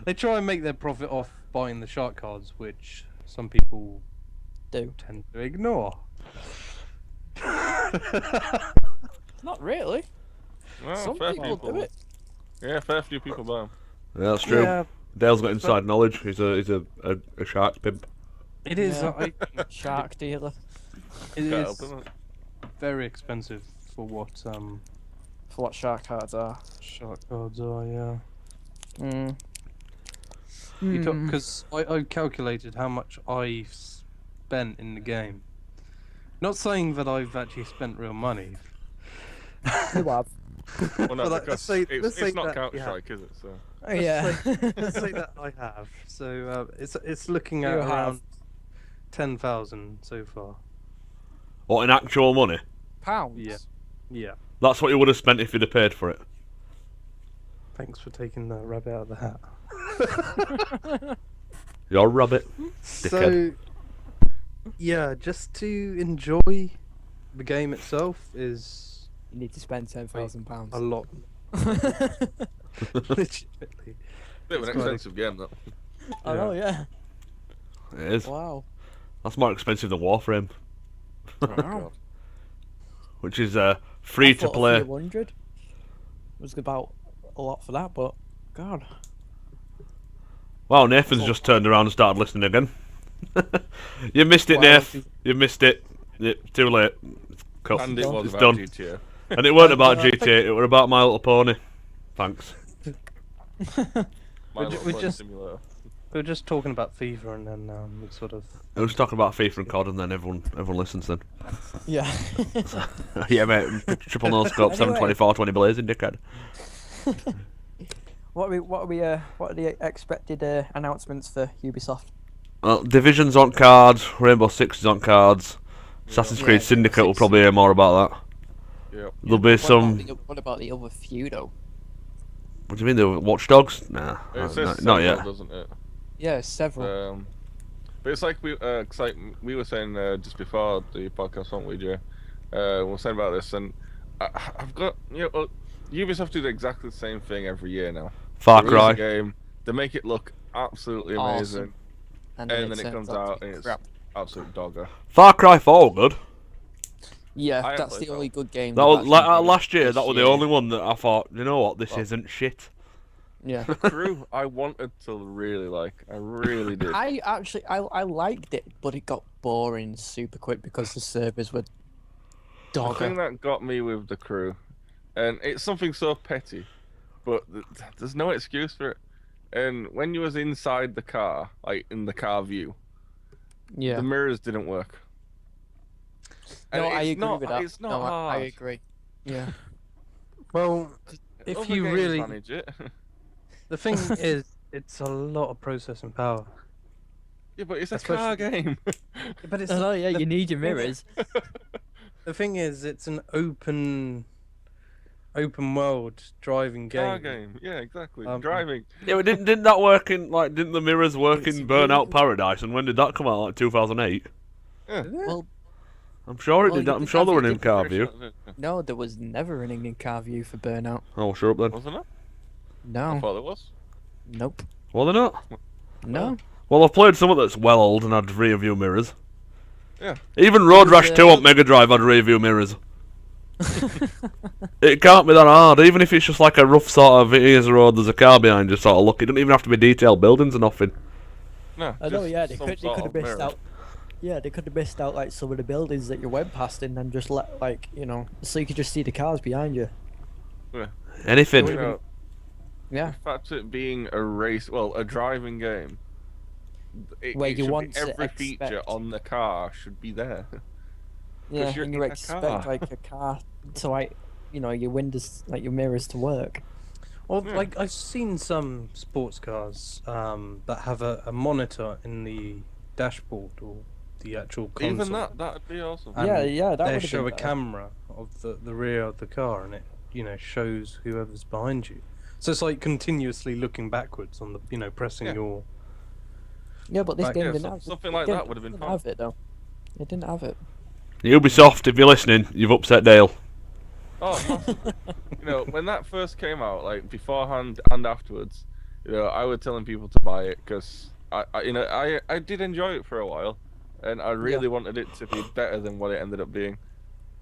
They try and make their profit off buying the shark cards, which some people Do. tend to ignore. Not really. Well, Some fair people do it. Yeah, fair few people buy them. Yeah, that's true. Yeah, Dale's got inside knowledge. He's a shark pimp. it is. Yeah. It Shark dealer. Can't help is it, innit? very expensive for what For what shark cards are. shark cards are. Yeah. Mm. Because I calculated how much I've spent in the game. Not saying that I've actually spent real money. You have. Well, no, But let's because say- it's, let's say it's not that, Counter yeah. Strike, is it? So Oh, yeah. Let's say that I have. So it's looking at You have. around 10,000 so far. What, in actual money? Pounds. Yeah. Yeah. That's what you would have spent if you'd have paid for it. Thanks for taking the rabbit out of the hat. You're a rabbit. So, yeah, just to enjoy the game itself is You need to spend £10,000. a lot. Legitimately. bit of an It's quite expensive game, though. I know, yeah. It is. Wow. That's more expensive than Warframe, Wow. which is free to play. 100 was about a lot for that, but God. Wow, Nathan's just turned around and started listening again. You missed it, Wow, Nath. You missed it. Too late. It's cut. And it was It's about done. GTA. And it weren't about GTA. It were about My Little Pony. Thanks. My We Little we Pony just- Simulator. We were just talking about FIFA, and then we sort of. I was talking about FIFA and COD, and then everyone listens then. Yeah. Yeah, mate. Triple no scope, Anyway. 724, 20 blazing, dickhead. What are the expected announcements for Ubisoft? Well, Division's on cards, Rainbow Six is on cards, Assassin's Yeah, Creed Rainbow Syndicate will Six. probably hear more about that. Yep. There'll be some. What about the other few though? What do you mean, the Watch Dogs? Nah, It says not several, yet. doesn't it? Yeah, several. But it's like we were saying just before the podcast, weren't we, Jay? We were saying about this, and I've got Ubisoft do exactly the same thing every year now. Far They release Cry. a game, they make it look absolutely amazing, Awesome. and then it turns comes to out be and it's crap. absolute dogger. Far Cry 4 good. Yeah, I that's played the that only good game. That they've was actually done last year. this That was the year. only one that I thought, you know what, this Well- isn't shit. Yeah. The crew I wanted to really like, I really did. I actually I liked it, but it got boring super quick because the servers were The thing dogger. that got me with the crew, and it's something so petty, but there's no excuse for it. And when you was inside the car, like in the car view, Yeah. the mirrors didn't work. And No, I it's agree not, with that. It's not No, I hard. agree. Yeah. Well, if Other you games really, manage it. the thing is, it's a lot of processing power. Yeah, but it's a Especially- car game. But it's Oh yeah, the you need your thing is- mirrors. The thing is, it's an open world driving game. Car game. Yeah, exactly. Um, Driving. Yeah, but didn't that work in didn't the mirrors work It's in really Burnout good. Paradise? And when did that come out? Like 2008. Yeah. Is it? Well, I'm sure it Well, did. you I'm did sure have they were your in car view. no, there was never an in-car view for Burnout. Oh, sure up then. Wasn't it? I No. thought it was. Nope. Well, they're not. No. Well, I've played something that's well old and had rear view mirrors. Yeah. Even Road was, Rash 2 on Mega Drive had rear view mirrors. It can't be that hard, even if it's just like a rough sort of, here's a road, there's a car behind you sort of look. It doesn't even have to be detailed buildings or nothing. No. I know, just yeah, they some could sort have of missed mirror. out. Yeah, they could have missed out like some of the buildings that you went past and then just let so you could just see the cars behind you. Anything. You know, Yeah. the fact it being a driving game, Where it you should be want to every feature expect- on the car should be there. Yeah, you're and in you a expect car. like a car to your windows, like your mirrors to work. Well, Yeah. like I've seen some sports cars that have a monitor in the dashboard or the actual console. Even that'd be awesome. And Yeah, that they would show have a been better. camera of the rear of the car, and it shows whoever's behind you. So it's like continuously looking backwards on the pressing Yeah. your. Yeah, but this Like, game yeah, didn't have something it like didn't- that would have been didn't fun. have it though. It didn't have it. Ubisoft, if you're listening, you've upset Dale. Oh, massively. When that first came out, like beforehand and afterwards, I was telling people to buy it because I did enjoy it for a while, and I really wanted it to be better than what it ended up being.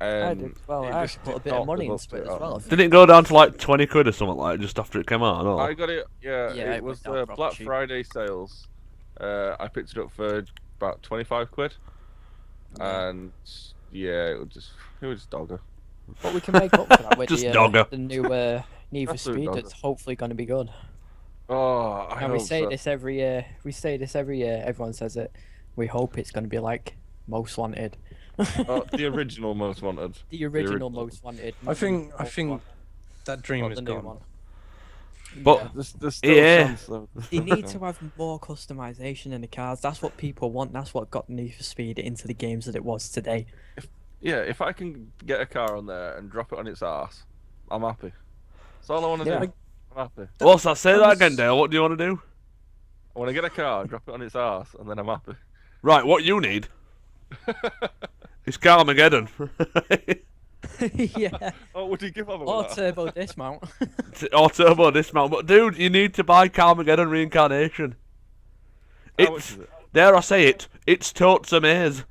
And I did. Well, it I just actually put a did bit not of money live up into to it as at well. all. Didn't it go down to like 20 quid or something like just after it came out? No. I got it. Yeah, Yeah, it it was went down proper Black cheap. Friday sales. I picked it up for about 25 quid, and yeah, it was dogger. But we can make up for that with Just the dogger. new Need for Absolute Speed. dogger. That's hopefully going to be good. Oh, I And we hope say so. this every year. We say this every year. Everyone says it. We hope it's going to be like Most Wanted. Oh, the original Most Wanted. The original original. Most Wanted. I not think the old one, that dream not is the new gone. one. But- Yeah. There's still Yeah. a chance though. They need to have more customization in the cars. That's what people want. That's what got Need for Speed into the games that it was today. Yeah, if I can get a car on there and drop it on its ass, I'm happy. That's all I want to Yeah. do. I'm happy. What's that? Say that that was- again, Dale. What do you want to do? I want to get a car, drop it on its ass, and then I'm happy. Right, what you need is Carmageddon. yeah. Oh, would you give up Or on that? turbo dismount. Or turbo dismount. But dude, you need to buy Carmageddon Reincarnation. How much It's, is it? dare I say it, it's totes a maze.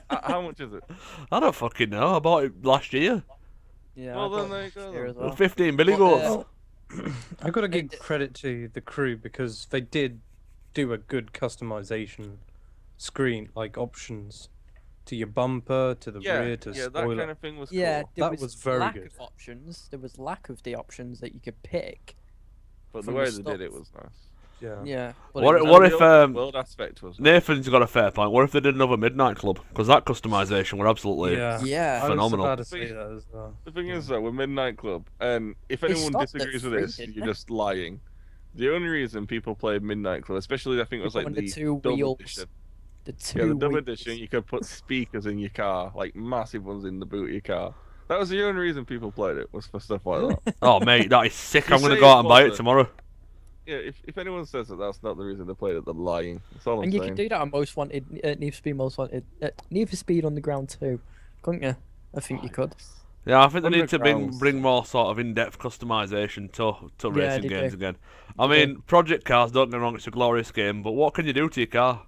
How much is it? I don't fucking know. I bought it last year. Yeah. Well, I then got there you go this here then. as well. 15 billy But, goats. I got to give It- credit to the crew because they did do a good customization screen, like options to your bumper, to the Yeah, rear, to yeah, that spoiler. kind of thing was cool. Yeah, there That was, was very lack good. of options. There was lack of the options that you could pick. But the from way the they did it stuff. was nice. Yeah. Yeah. But What it was what And if the open world aspect was Nathan's got a fair point? What if they did another Midnight Club? Because that customization were absolutely Yeah. I was phenomenal. about to say that as well. the thing is though with Midnight Club, and if They anyone stopped at disagrees with 3, this, didn't you're they? just lying. The only reason people played Midnight Club, especially I think it was People like on the the 2 double wheels. edition. The Yeah, the 2 double wheels. edition, you could put speakers in your car, like massive ones in the boot of your car. That was the only reason people played it, was for stuff like that. Oh mate, that is sick. You I'm gonna say go it out and buy it wasn't. tomorrow. Yeah, if anyone says that that's not the reason they played it, they're lying. That's all I'm And you saying. could do that on Most Wanted, Need for Speed Most Wanted, Need for Speed Underground too, couldn't you? I think you could. Yeah, I think they need to Underground's- bring more sort of in-depth customization to Yeah, racing they games do. again. I They do. mean, Project Cars, don't get me wrong, it's a glorious game, but what can you do to your car?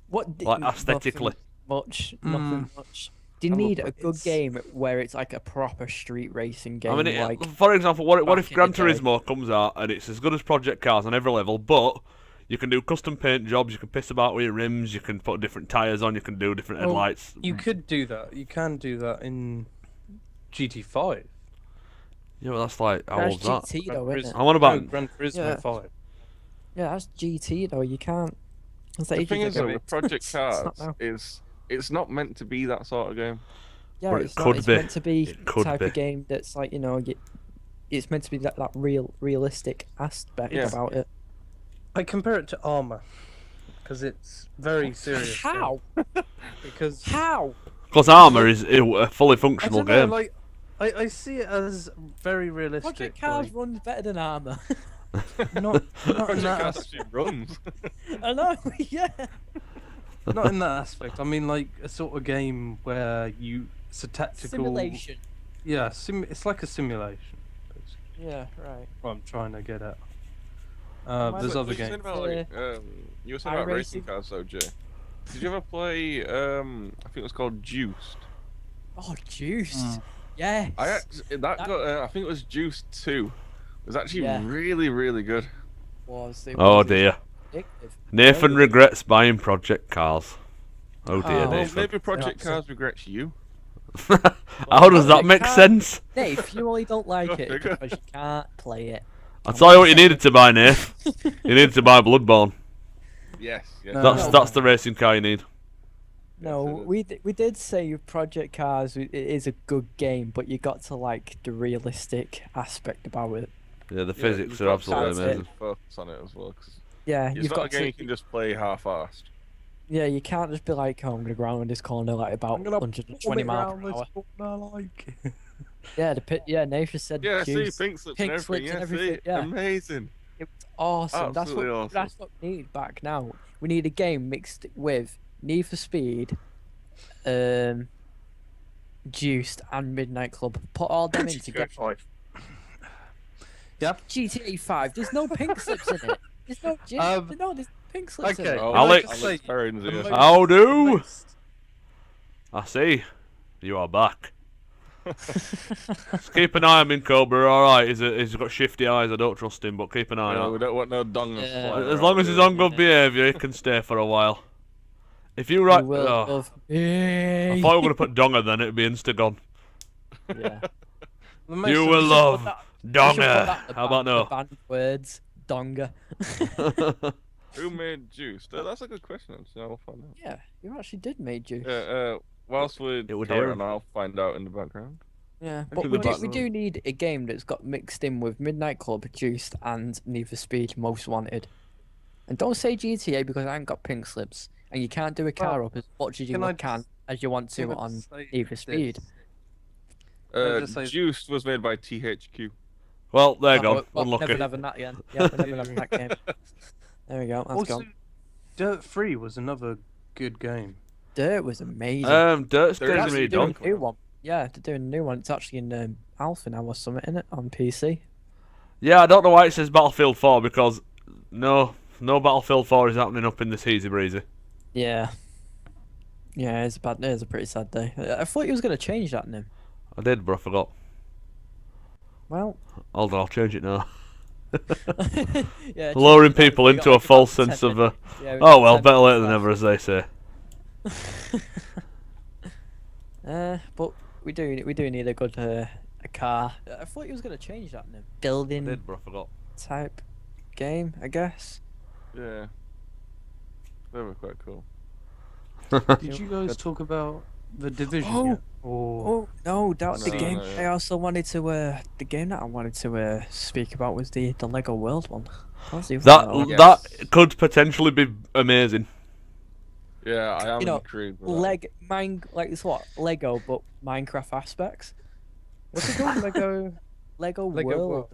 What? Like, aesthetically. Nothing much. Do you I need love a it. good game where it's like a proper street racing game? I mean, like, for example, what back if in Gran the day. Turismo comes out and it's as good as Project Cars on every level, but you can do custom paint jobs, you can piss about with your rims, you can put different tyres on, you can do different Well, headlights. You could do that. You can do that in GT5. Yeah, well, that's like, how that's old's that? GT though, isn't it? I want about... Gran Turismo Yeah. 5. Yeah, that's GT though. You can't. That's The ages thing is, ago. though, with Project It's not Cars, now. it's not meant to be that sort of game. Yeah, But it it's could not. It's be. meant to be It the could type be. of game that's like it's meant to be that realistic aspect Yeah. about it. I compare it to Armour because it's very serious. game. How? Because How? Because Armour is a fully I functional don't know, game. like I see it as very realistic. Project Cars like, runs better than Armour. not in Project that Cars aspect. actually runs. I know. Yeah. Not in that aspect. I mean, like a sort of game where it's a tactical Simulation. Yeah, it's like a simulation. Basically, Yeah. Right. what I'm trying to get at. Why There's not other You were saying games. about, like, you were saying about racing iRacing. cars, though, Jay. Did you ever play? I think it was called Juiced. Oh, juiced. Mm. Yes. That got. I think it was Juiced 2. It was actually Yeah. really, really good. It Oh was dear. addictive. Nathan Very regrets buying Project Cars. Oh dear, Oh. Well, Nathan. maybe Project Yeah. Cars regrets you. How does that Project make Cars- sense? Dave, you only don't like Go it figure. because you can't play it. I'll tell you what you needed to buy, Nath. You needed to buy Bloodborne. Yes. Yes. No. That's the racing car you need. No, Yes, it is. we did say Project Cars it is a good game, but you got to like the realistic aspect about it. Yeah, the Yeah, physics you've are got absolutely That's to it. amazing. focus on it as well. 'Cause Yeah, it's you've not a got game to. you can just play half-assed. Yeah, you can't just be like, oh, I'm gonna go around this corner like about 120 miles per hour. Yeah, Nathan said Yeah, see, juice. pink slips Pink and everything. slips and Yeah, everything, see, yeah. amazing. It was awesome. Absolutely awesome. That's what we need back now. We need a game mixed with Need for Speed, Juiced, and Midnight Club. Put all them in together. Yep. GTA 5. There's no pink slips in it. There's no there's pink slips in okay. it. Oh, Alex- Alex Perrin's the here. most- How do? most- I see. You are back. Just keep an eye on him, Cobra. Alright, he's got shifty eyes. I don't trust him, but keep an eye Yeah, on we him. don't want no dongers Yeah. flying As around long as he's here. on good behaviour, he can stay for a while. If you You write. will Oh, love I me. thought we were going to put Donger then, it'd be Instagon. Yeah. the most You will amazing- love You should put Donger. that in the How about band- the no? band words, Donga. Who made Juice? That's a good question. Actually, I'll find out. Yeah, you actually did make juice. Whilst we're It would carrying hear on, I'll find out in the background. Yeah, Look but at we the do, back we row. do need a game that's got mixed in with Midnight Club, Juiced, and Need for Speed Most Wanted. And don't say GTA because I ain't got pink slips, and you can't do a car up as much as you can I can just- as you want to can I on just say Need for Speed. this? I just say- Juice was made by THQ. Well, there you Oh, go. well, Unlucky. Never having that again. Yeah, we're never having that game. There we go. That's Also, gone. Dirt 3 was another good game. Dirt was amazing. Dirt's They're getting actually me doing done. a new one. Yeah, they're doing a new one. It's actually in Alpha now or something, isn't it? On PC. Yeah, I don't know why it says Battlefield 4 because no Battlefield 4 is happening up in this easy breezy. Yeah. Yeah, it's a pretty sad day. I thought he was gonna change that name. I did, but I forgot. Well, Hold on, I'll change it now. yeah, Luring change it. people We into got a like false about sense 10 of. minutes. Yeah, we Oh got well, 10 better later minutes than never, as they say. But we do need a good a car. I thought he was gonna change that name. I Building did, but I forgot. type game, I guess. Yeah, they were quite cool. Did you guys talk about the division Oh, yet? Or Oh no, that the No, game no, I yeah. also wanted to the game that I wanted to speak about was the Lego World one. That's the other one That that I like. that could potentially be amazing. Yeah, I am You know, intrigued with that. like it's what Lego but Minecraft aspects. what's it called? Lego Lego World. World.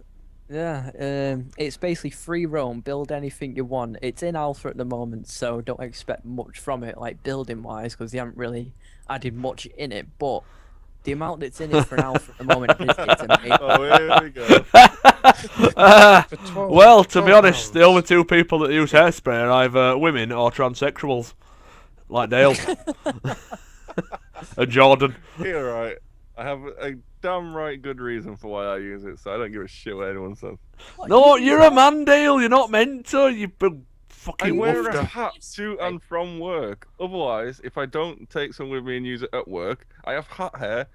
Yeah, it's basically free roam, build anything you want. It's in alpha at the moment, so don't expect much from it, like building wise, because they haven't really added much in it. But the amount that's in it for an alpha at the moment is it's amazing. Oh, here we go. For 12, Well, to be 12 honest, the pounds. only two people that use hairspray are either women or transsexuals, like Dale and Jordan. You're right. I have a damn right good reason for why I use it, so I don't give a shit what anyone says. No, you're a man, Dale. You're not meant to. You big I fucking wear a woofter. hat to and from work. Otherwise, if I don't take some with me and use it at work, I have hat hair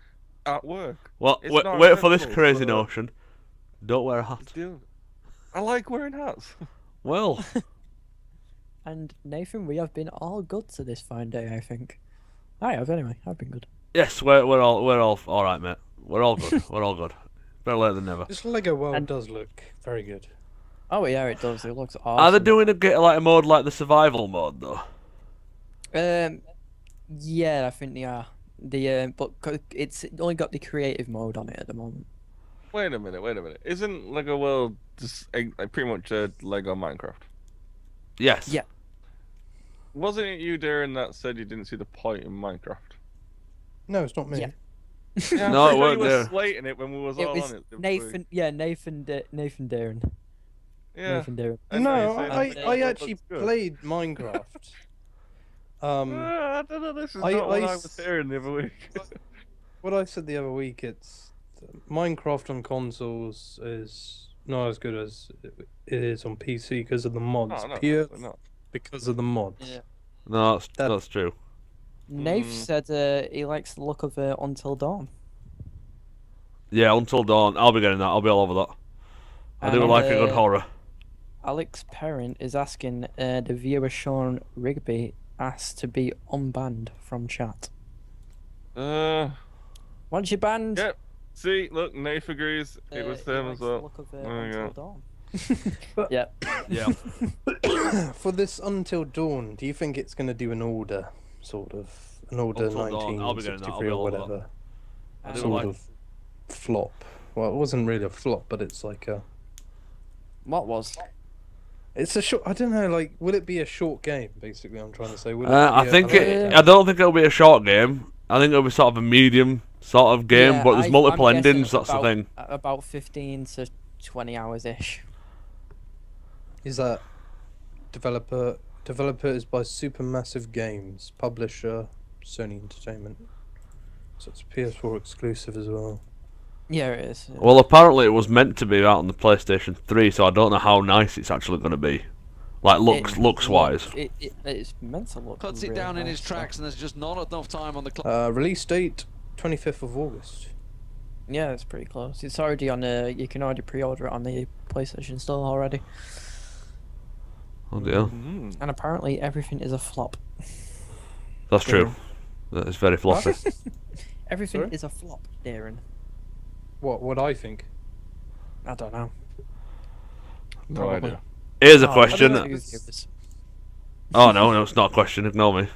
at work. Well, It's wait, not wait for this acceptable, crazy so- notion. Don't wear a hat. Dude, I like wearing hats. Well, And Nathan, we have been all good to this fine day, I think. I have anyway. I've been good. yes, we're all right, mate. We're all good. We're all good. Better late than never. This Lego World And- does look very good. Oh yeah, it does. It looks awesome. Are they doing a mode like the survival mode though? Yeah, I think they are. But it's only got the creative mode on it at the moment. Wait a minute. Isn't Lego World just pretty much a Lego Minecraft? Yes. Yeah. Wasn't it you, Darren, that said you didn't see the point in Minecraft? No, it's not me. Yeah. Yeah, I'm No, it pretty sure you weren't were there. slating it when we was It all was on it. didn't we? Nathan. Yeah, Nathan Darren. Yeah. Nathan Darren. I know No, you're saying I, that, I but actually that's good. played Minecraft. I don't know. This is I- not what I I was hearing the other week. What I said the other week, it's Minecraft on consoles is not as good as it is on PC because of the mods. No, Pure absolutely not. because of the mods. Yeah. No, That- that's true. Nave Mm. said he likes the look of Until Dawn. Yeah, Until Dawn. I'll be getting that. I'll be all over that. I do And, like a good horror. Alex Perrin is asking the viewer Sean Rigby asked to be unbanned from chat. Once you're banned, Yep. See, look, Nath agrees. It was he them likes as the well. look of There you Until go. Dawn. But- Yeah. Yeah. For this Until Dawn, do you think it's going to do an order, sort of an order Until Dawn, I'll be getting that, I'll 1963 be or all over that. whatever, I do sort like. of flop? Well, it wasn't really a flop, but it's like a. What was? It's a short. I don't know. Like, will it be a short game? Basically, I'm trying to say. Will it I be think a, I don't think it'll be a short game. I think it'll be sort of a medium sort of game, Yeah, but there's I'm multiple guessing endings. That's the about- thing. About 15 to 20 hours ish. Is that developer? Developer is by Supermassive Games. Publisher Sony Entertainment. So it's PS4 exclusive as well. Yeah, it is. Yeah. Well, apparently it was meant to be out on the PlayStation 3, so I don't know how nice it's actually going to be. Like looks wise. It's meant to look. Cuts it really down in nice, his so- tracks, and there's just not enough time on the clock. Release date 25th of August. Yeah, it's pretty close. It's already on you can already pre-order it on the PlayStation Store already. Oh dear. Mm. And apparently everything is a flop. That's true. That is very floppy. Everything Sorry? is a flop, Darren. What I think? I don't know. No Probably. idea. Here's a Oh, question. I don't know who's viewers. Oh no, it's not a question. Ignore me.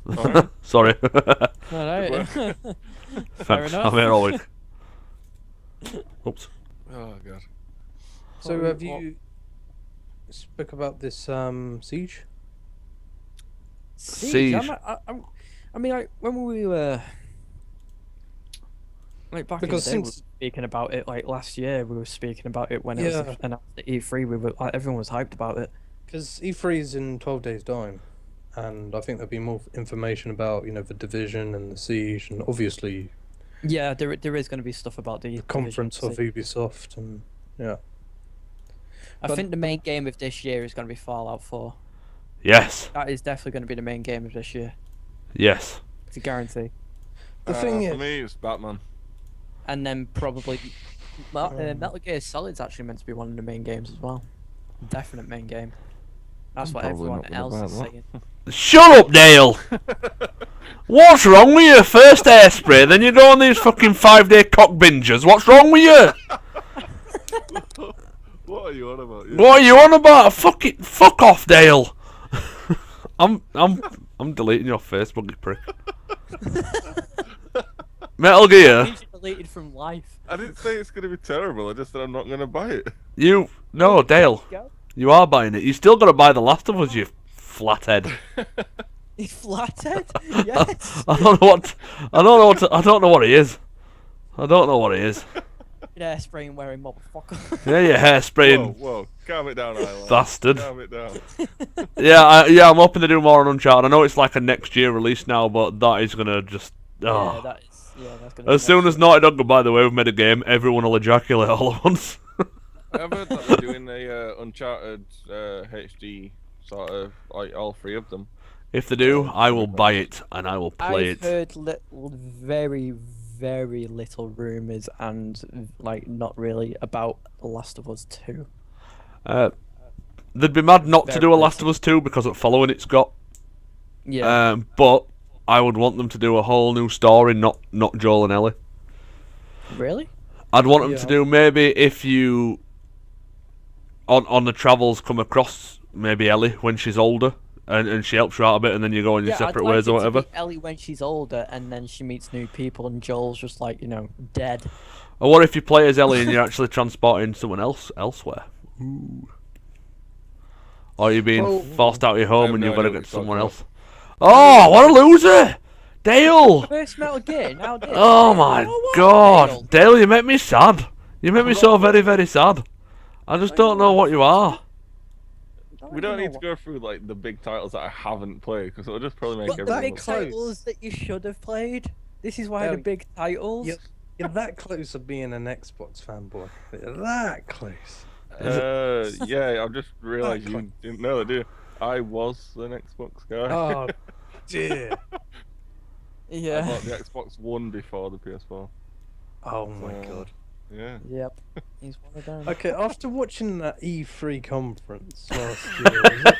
Alright. Sorry. No, Good no. Thanks. enough. I'm here all week. Oops. Oh god. So What- have you spoke about this siege? Siege. Siege. I mean, like when we were like back Because in the day, we were since- speaking about it. Like last year, we were speaking about it when it Yeah. was announced at E3. We were like, everyone was hyped about it. Because E3 is in 12 days' time, and I think there'll be more information about the division and the siege, and obviously Yeah, there is going to be stuff about the the conference of Siege. Ubisoft, and yeah. I but- think the main game of this year is going to be Fallout 4. Yes. That is definitely going to be the main game of this year. Yes. It's a guarantee. The thing for is, me, it's Batman. And then probably Metal Gear Solid's actually meant to be one of the main games as well. Definite main game. That's I'm what probably everyone not gonna else buy is that. saying. Shut up, Dale! What's wrong with you? First hairspray, then you go on these fucking 5-day cock bingers. What's wrong with you? What are you on about? Yeah. What are you on about? Fuck off, Dale. I'm deleting your Facebook, you prick. Metal Gear. He's deleted from life. I didn't say it's gonna be terrible. I just said I'm not gonna buy it. No, Dale. Go. You are buying it. You still got to buy The Last of Us, you flathead. He's flathead. Yes. I don't know what he is. I don't know what he is. Hairspray and wearing motherfucker. Yeah, your hair spraying Whoa, calm it down, Isla. bastard. Calm it down. I'm hoping to do more on Uncharted. I know it's like a next year release now, but that is gonna just. Yeah, that's gonna. As soon as Naughty Dog go, by the way, we've made a game, everyone will ejaculate all at once. I've heard that they're doing a Uncharted HD sort of like all three of them. If they do, I will buy it and I will play I've it. heard very, very little rumors and like not really about The Last of Us 2. They'd be mad not to Very do a Last little. of Us 2 because of following it's got. Yeah. But I would want them to do a whole new story, not Joel and Ellie. Really? I'd want them Yeah. to do maybe if you on the travels come across maybe Ellie when she's older and she helps you out a bit and then you go on your separate I'd like ways or it to whatever. be Ellie when she's older and then she meets new people and Joel's just like, dead. Or what if you play as Ellie and you're actually transporting someone else elsewhere? Ooh. Or you're being Well- forced out of your I home have and no you've got to idea get what to you're someone talking else. Oh, what a loser! Dale! First Metal Gear, now this. Oh my You know what, god! Dale? Dale, you make me sad. You make me so very, very sad. I just don't know what you are. We don't need to go through like the big titles that I haven't played because it'll just probably make But the everyone big look close. titles that you should have played. This is why Dale, the big titles. You're that close of being an Xbox fanboy. You're that close. Yeah, I've just realised you close. didn't know that, do you? I was an Xbox guy. Oh dear. I Yeah. bought the Xbox One before the PS4. Oh my So, god. Yeah. Yep. He's one of them. Okay, after watching that E3 conference last year, was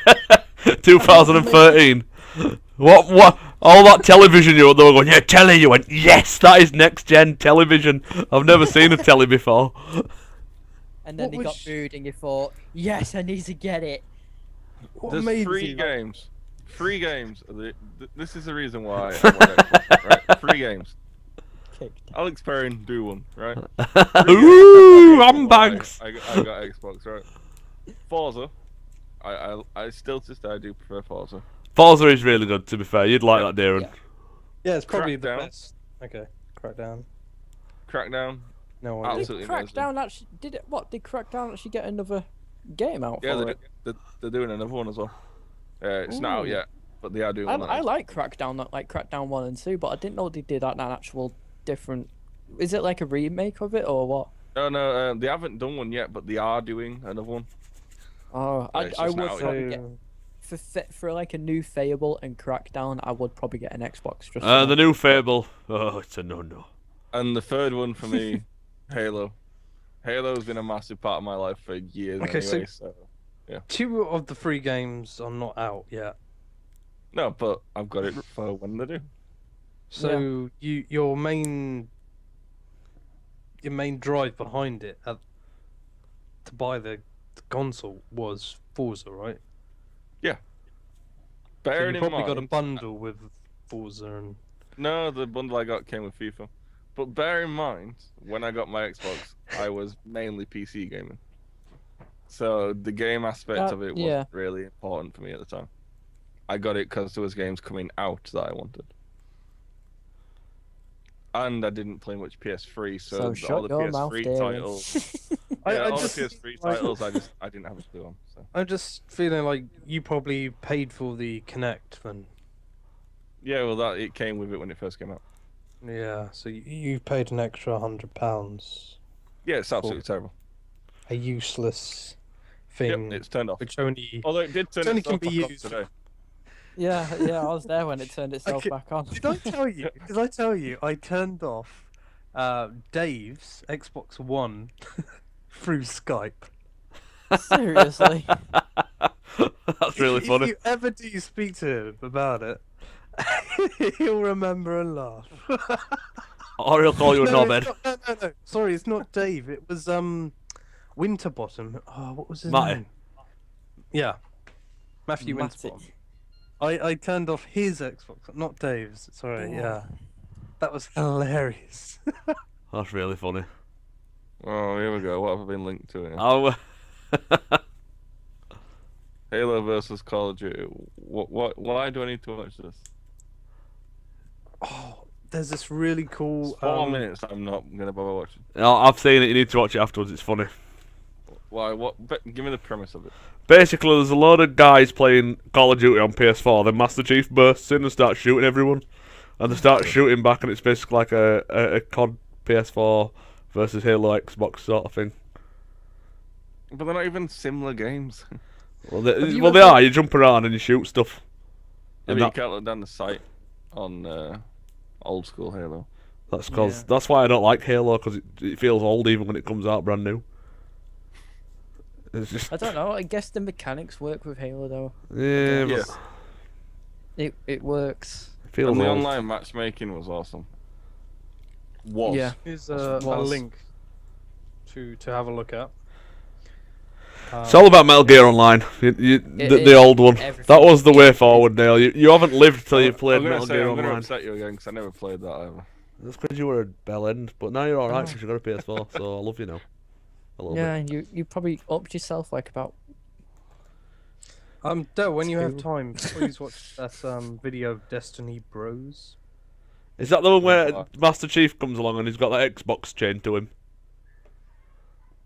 it- 2013. What? All that television you were going, yeah, telly. You went, yes, that is next gen television. I've never seen a telly before. And then What he was got sh- booed and you thought, yes, I need to get it. what There's made three you- games. Three games. This is the reason why I want Xbox, right? Three games. Kicked. Alex Perrin, do one, right? Ooh, Why handbags. I got Xbox, right? Forza. I still to this day I do prefer Forza. Forza is really good, to be fair. You'd like that, Darren. Yeah. Yeah, it's probably the Crackdown. best. Okay, Crackdown. Crackdown. No Absolutely. idea. Absolutely Did Crackdown actually did Crackdown actually get another game out Yeah, for it? they're doing another one as well. It's not out Ooh. yet, but they are doing one. I like Crackdown, like Crackdown 1 and 2, but I didn't know they did an actual different. Is it like a remake of it or what? No, they haven't done one yet, but they are doing another one. Oh, Yeah, it's I just would not out probably yet. get for like a new Fable and Crackdown. I would probably get an Xbox just. for The that. new Fable. Oh, it's a no-no. And the third one for me, Halo. Halo's been a massive part of my life for years Okay, anyway. So 2 of the 3 games are not out yet. no, but I've got it for when they do. So your main drive behind it to buy the console was Forza, right? So Bearing you in probably mind, got a bundle with Forza and no, the bundle I got came with FIFA. But bear in mind, when I got my Xbox, I was mainly PC gaming. So the game aspect of it wasn't yeah. really important for me at the time. I got it because there was games coming out that I wanted. And I didn't play much PS3, so, So all shut the your mouth, PS3 Darren. titles. I all just- the PS3 titles, I didn't have a clue on. So I'm just feeling like you probably paid for the Kinect then. yeah, well, it came with it when it first came out. Yeah, so you paid an extra £100. Yeah, it's absolutely terrible. A useless Yep, thing it's turned off. which only Although it did turn It only itself can be back on used- today. Yeah, I was there when it turned itself Okay, back on. Did I tell you? Did I tell you I turned off Dave's Xbox One through Skype? Seriously. That's That's really If funny. you ever do speak to him about it, he'll remember and laugh. Or he'll call you a No, it's knobhead. not- no. Sorry, it's not Dave. It was Winterbottom. Oh, what was his Matty. name? Yeah, Matthew Matty. Winterbottom. I turned off his Xbox, not Dave's. Sorry, yeah. That was hilarious. That's really funny. Oh, here we go. What have I been linked to here? Oh, Halo versus Call of Duty. What? Why do I need to watch this? Oh, there's this really cool. 4 minutes. I'm not gonna bother watching. I've seen it. You need to watch it afterwards. It's funny. Why? What? Give me the premise of it. Basically, there's a load of guys playing Call of Duty on PS4. Then Master Chief bursts in and starts shooting everyone, and they start shooting back, and it's basically like a COD PS4 versus Halo Xbox sort of thing. But they're not even similar games. Well, you they ever- are. You jump around and you shoot stuff. I And mean, you that- can't look down the sight on old school Halo. That's cause Yeah. that's why I don't like Halo, because it feels old even when it comes out brand new. It's just I don't know. I guess the mechanics work with Halo though. yeah, but Yeah. It works. it feels And the old. online matchmaking was awesome. Yeah. Here's That's a was. link to have a look at. It's all about Metal Gear Online, the is old one. everything. That was the way forward, Dale. You haven't lived till you played I'm gonna Metal say, Gear I'm gonna Online. upset you again because I never played that either. That's because you were a bell end, but now you're alright Oh. because you got a PS4, so I love you now. A little Yeah, bit. you probably upped yourself like about. Dale, when you have Two. time, please watch that video of Destiny Bros. Is that the one where What? Master Chief comes along and he's got that Xbox chained to him?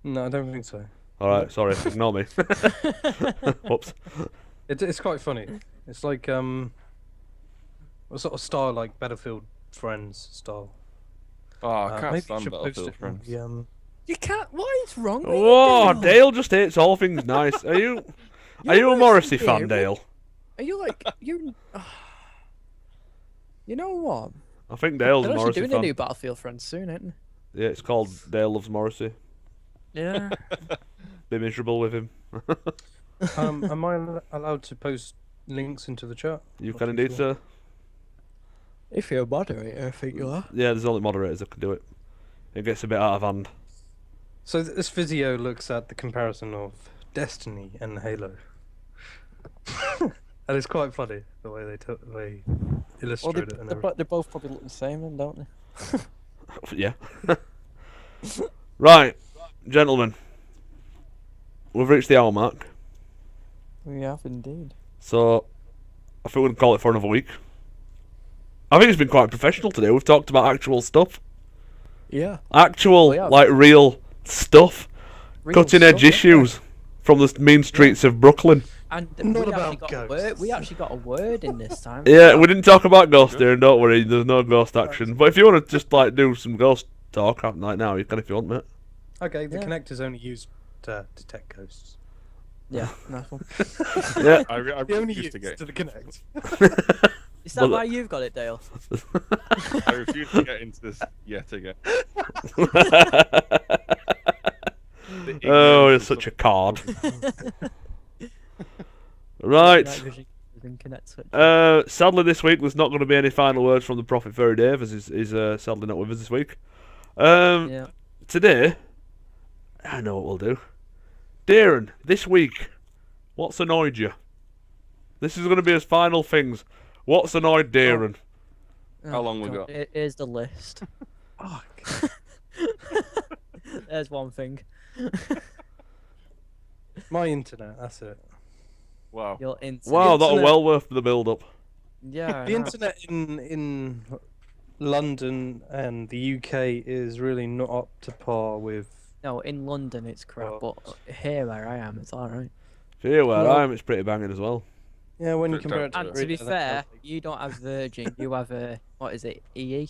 No, I don't think so. Alright, sorry, ignore me. Whoops. It's quite funny. It's like a sort of style like Battlefield Friends style. Oh, I Maybe can't you stand should post Battlefield it in Friends. the, You can't. What is wrong with you? Whoa, Dale? Dale just hates all things nice. Are you a You're Morrissey worse fan, than me. Dale? Are you like you? You know what? I think Dale's They're a actually Morrissey doing fan. a new Battlefield Friends soon, ain't Yeah, it's called Dale Loves Morrissey. they? Yeah. Be miserable with him. am I allowed to post links into the chat? You Not can too indeed, sure. sir. If you're a moderator, I think you are. Yeah, there's only moderators that can do it. It gets a bit out of hand. So this video looks at the comparison of Destiny and Halo. And it's quite funny the way they Well, illustrate it and everything. they both probably look the same, then, don't they? Yeah. Right, gentlemen. We've reached the hour mark, We have indeed. so I think we can call it for another week. I think it's been quite professional today. We've talked about actual stuff. Yeah. Actual, We have. like, real stuff. Cutting edge issues from the mean streets of Brooklyn. And Not we about actually got a word. ghosts. We actually got a word in this time. Yeah, we didn't talk about ghost here, don't worry, there's no ghost action. But if you want to just, like, do some ghost talk right now, you can if you want, mate. Okay, the Yeah. connector's only used to detect ghosts. Yeah, nice one. Yeah. I The only refuse use to get. to the connect. Is that Well, why you've got it, Dale? I refuse to get into this yet again. The Oh, you're ignorance of such a some- card. Right. Night vision and connect switch. Sadly, this week there's not going to be any final words from the Prophet Fairy Dave, as he's sadly not with us this week. Yeah. Today, I know what we'll do. Darren, this week, what's annoyed you? This is going to be his final things. What's annoyed Darren? How long we God, got? Here's the list. Fuck. There's one thing. My internet, that's it. Wow. Your internet. Wow, that was internet- well worth the build-up. Yeah. I The know. internet in London and the UK is really not up to par with. No, in London it's crap, Well, but here where I am, it's alright. Here where Well- I am, it's pretty banging as well. Yeah, when you Don't- compare it to. And to be fair, you don't have Virgin, you have what is it, EE?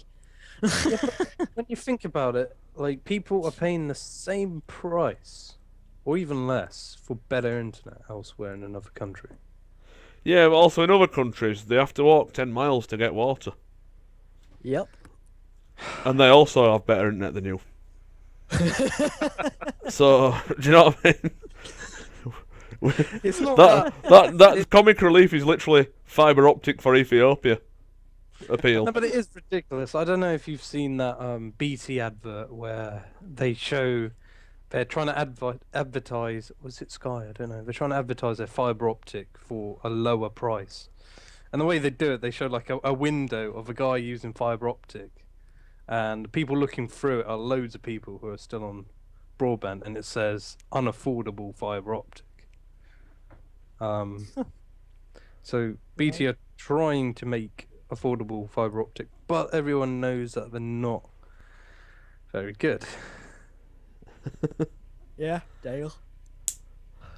when you think about it, like people are paying the same price, or even less, for better internet elsewhere in another country. Yeah, but also in other countries, they have to walk 10 miles to get water. Yep. And they also have better internet than you. So, do you know what I mean? It's not that comic relief is literally fibre optic for Ethiopia appeal. No, but it is ridiculous. I don't know if you've seen that BT advert where they're trying to advertise. Was it Sky? I don't know. They're trying to advertise their fibre optic for a lower price, and the way they do it, they show like a window of a guy using fibre optic, and people looking through it are loads of people who are still on broadband, and it says unaffordable fibre optic. So BT are trying to make affordable fibre optic, but everyone knows that they're not very good. Yeah, Dale.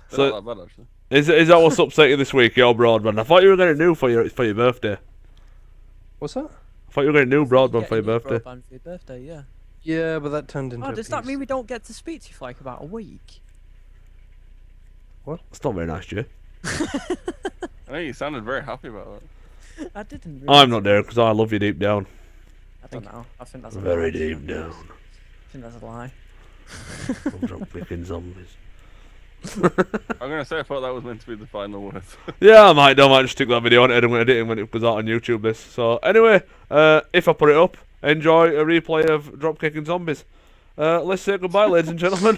They're So not that bad, actually. is that what's upset you this week, your broadband? I thought you were getting new for your birthday. What's that? I thought you were getting new broadband Get for a your new birthday. broadband for your birthday, yeah. Yeah, but that turned into. Oh, a does that mean piece. we don't get to speak to you for like about a week? It's not very nice, Jay. I think you sounded very happy about that. I didn't. Really I'm not there because I love you deep down. I don't know. I think that's a Very lie. deep down. I think that's a lie. I'm drunk picking zombies. I'm gonna say I thought that was meant to be the final word. Yeah, I might just stick that video on it and edit it when it goes out on YouTube. This. So anyway, if I put it up, enjoy a replay of drop kicking zombies. Let's say goodbye, ladies and gentlemen.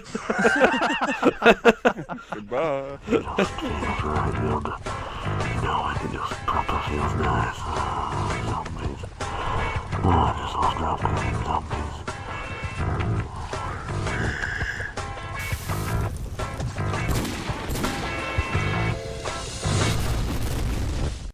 Goodbye. I just love dropping zombies.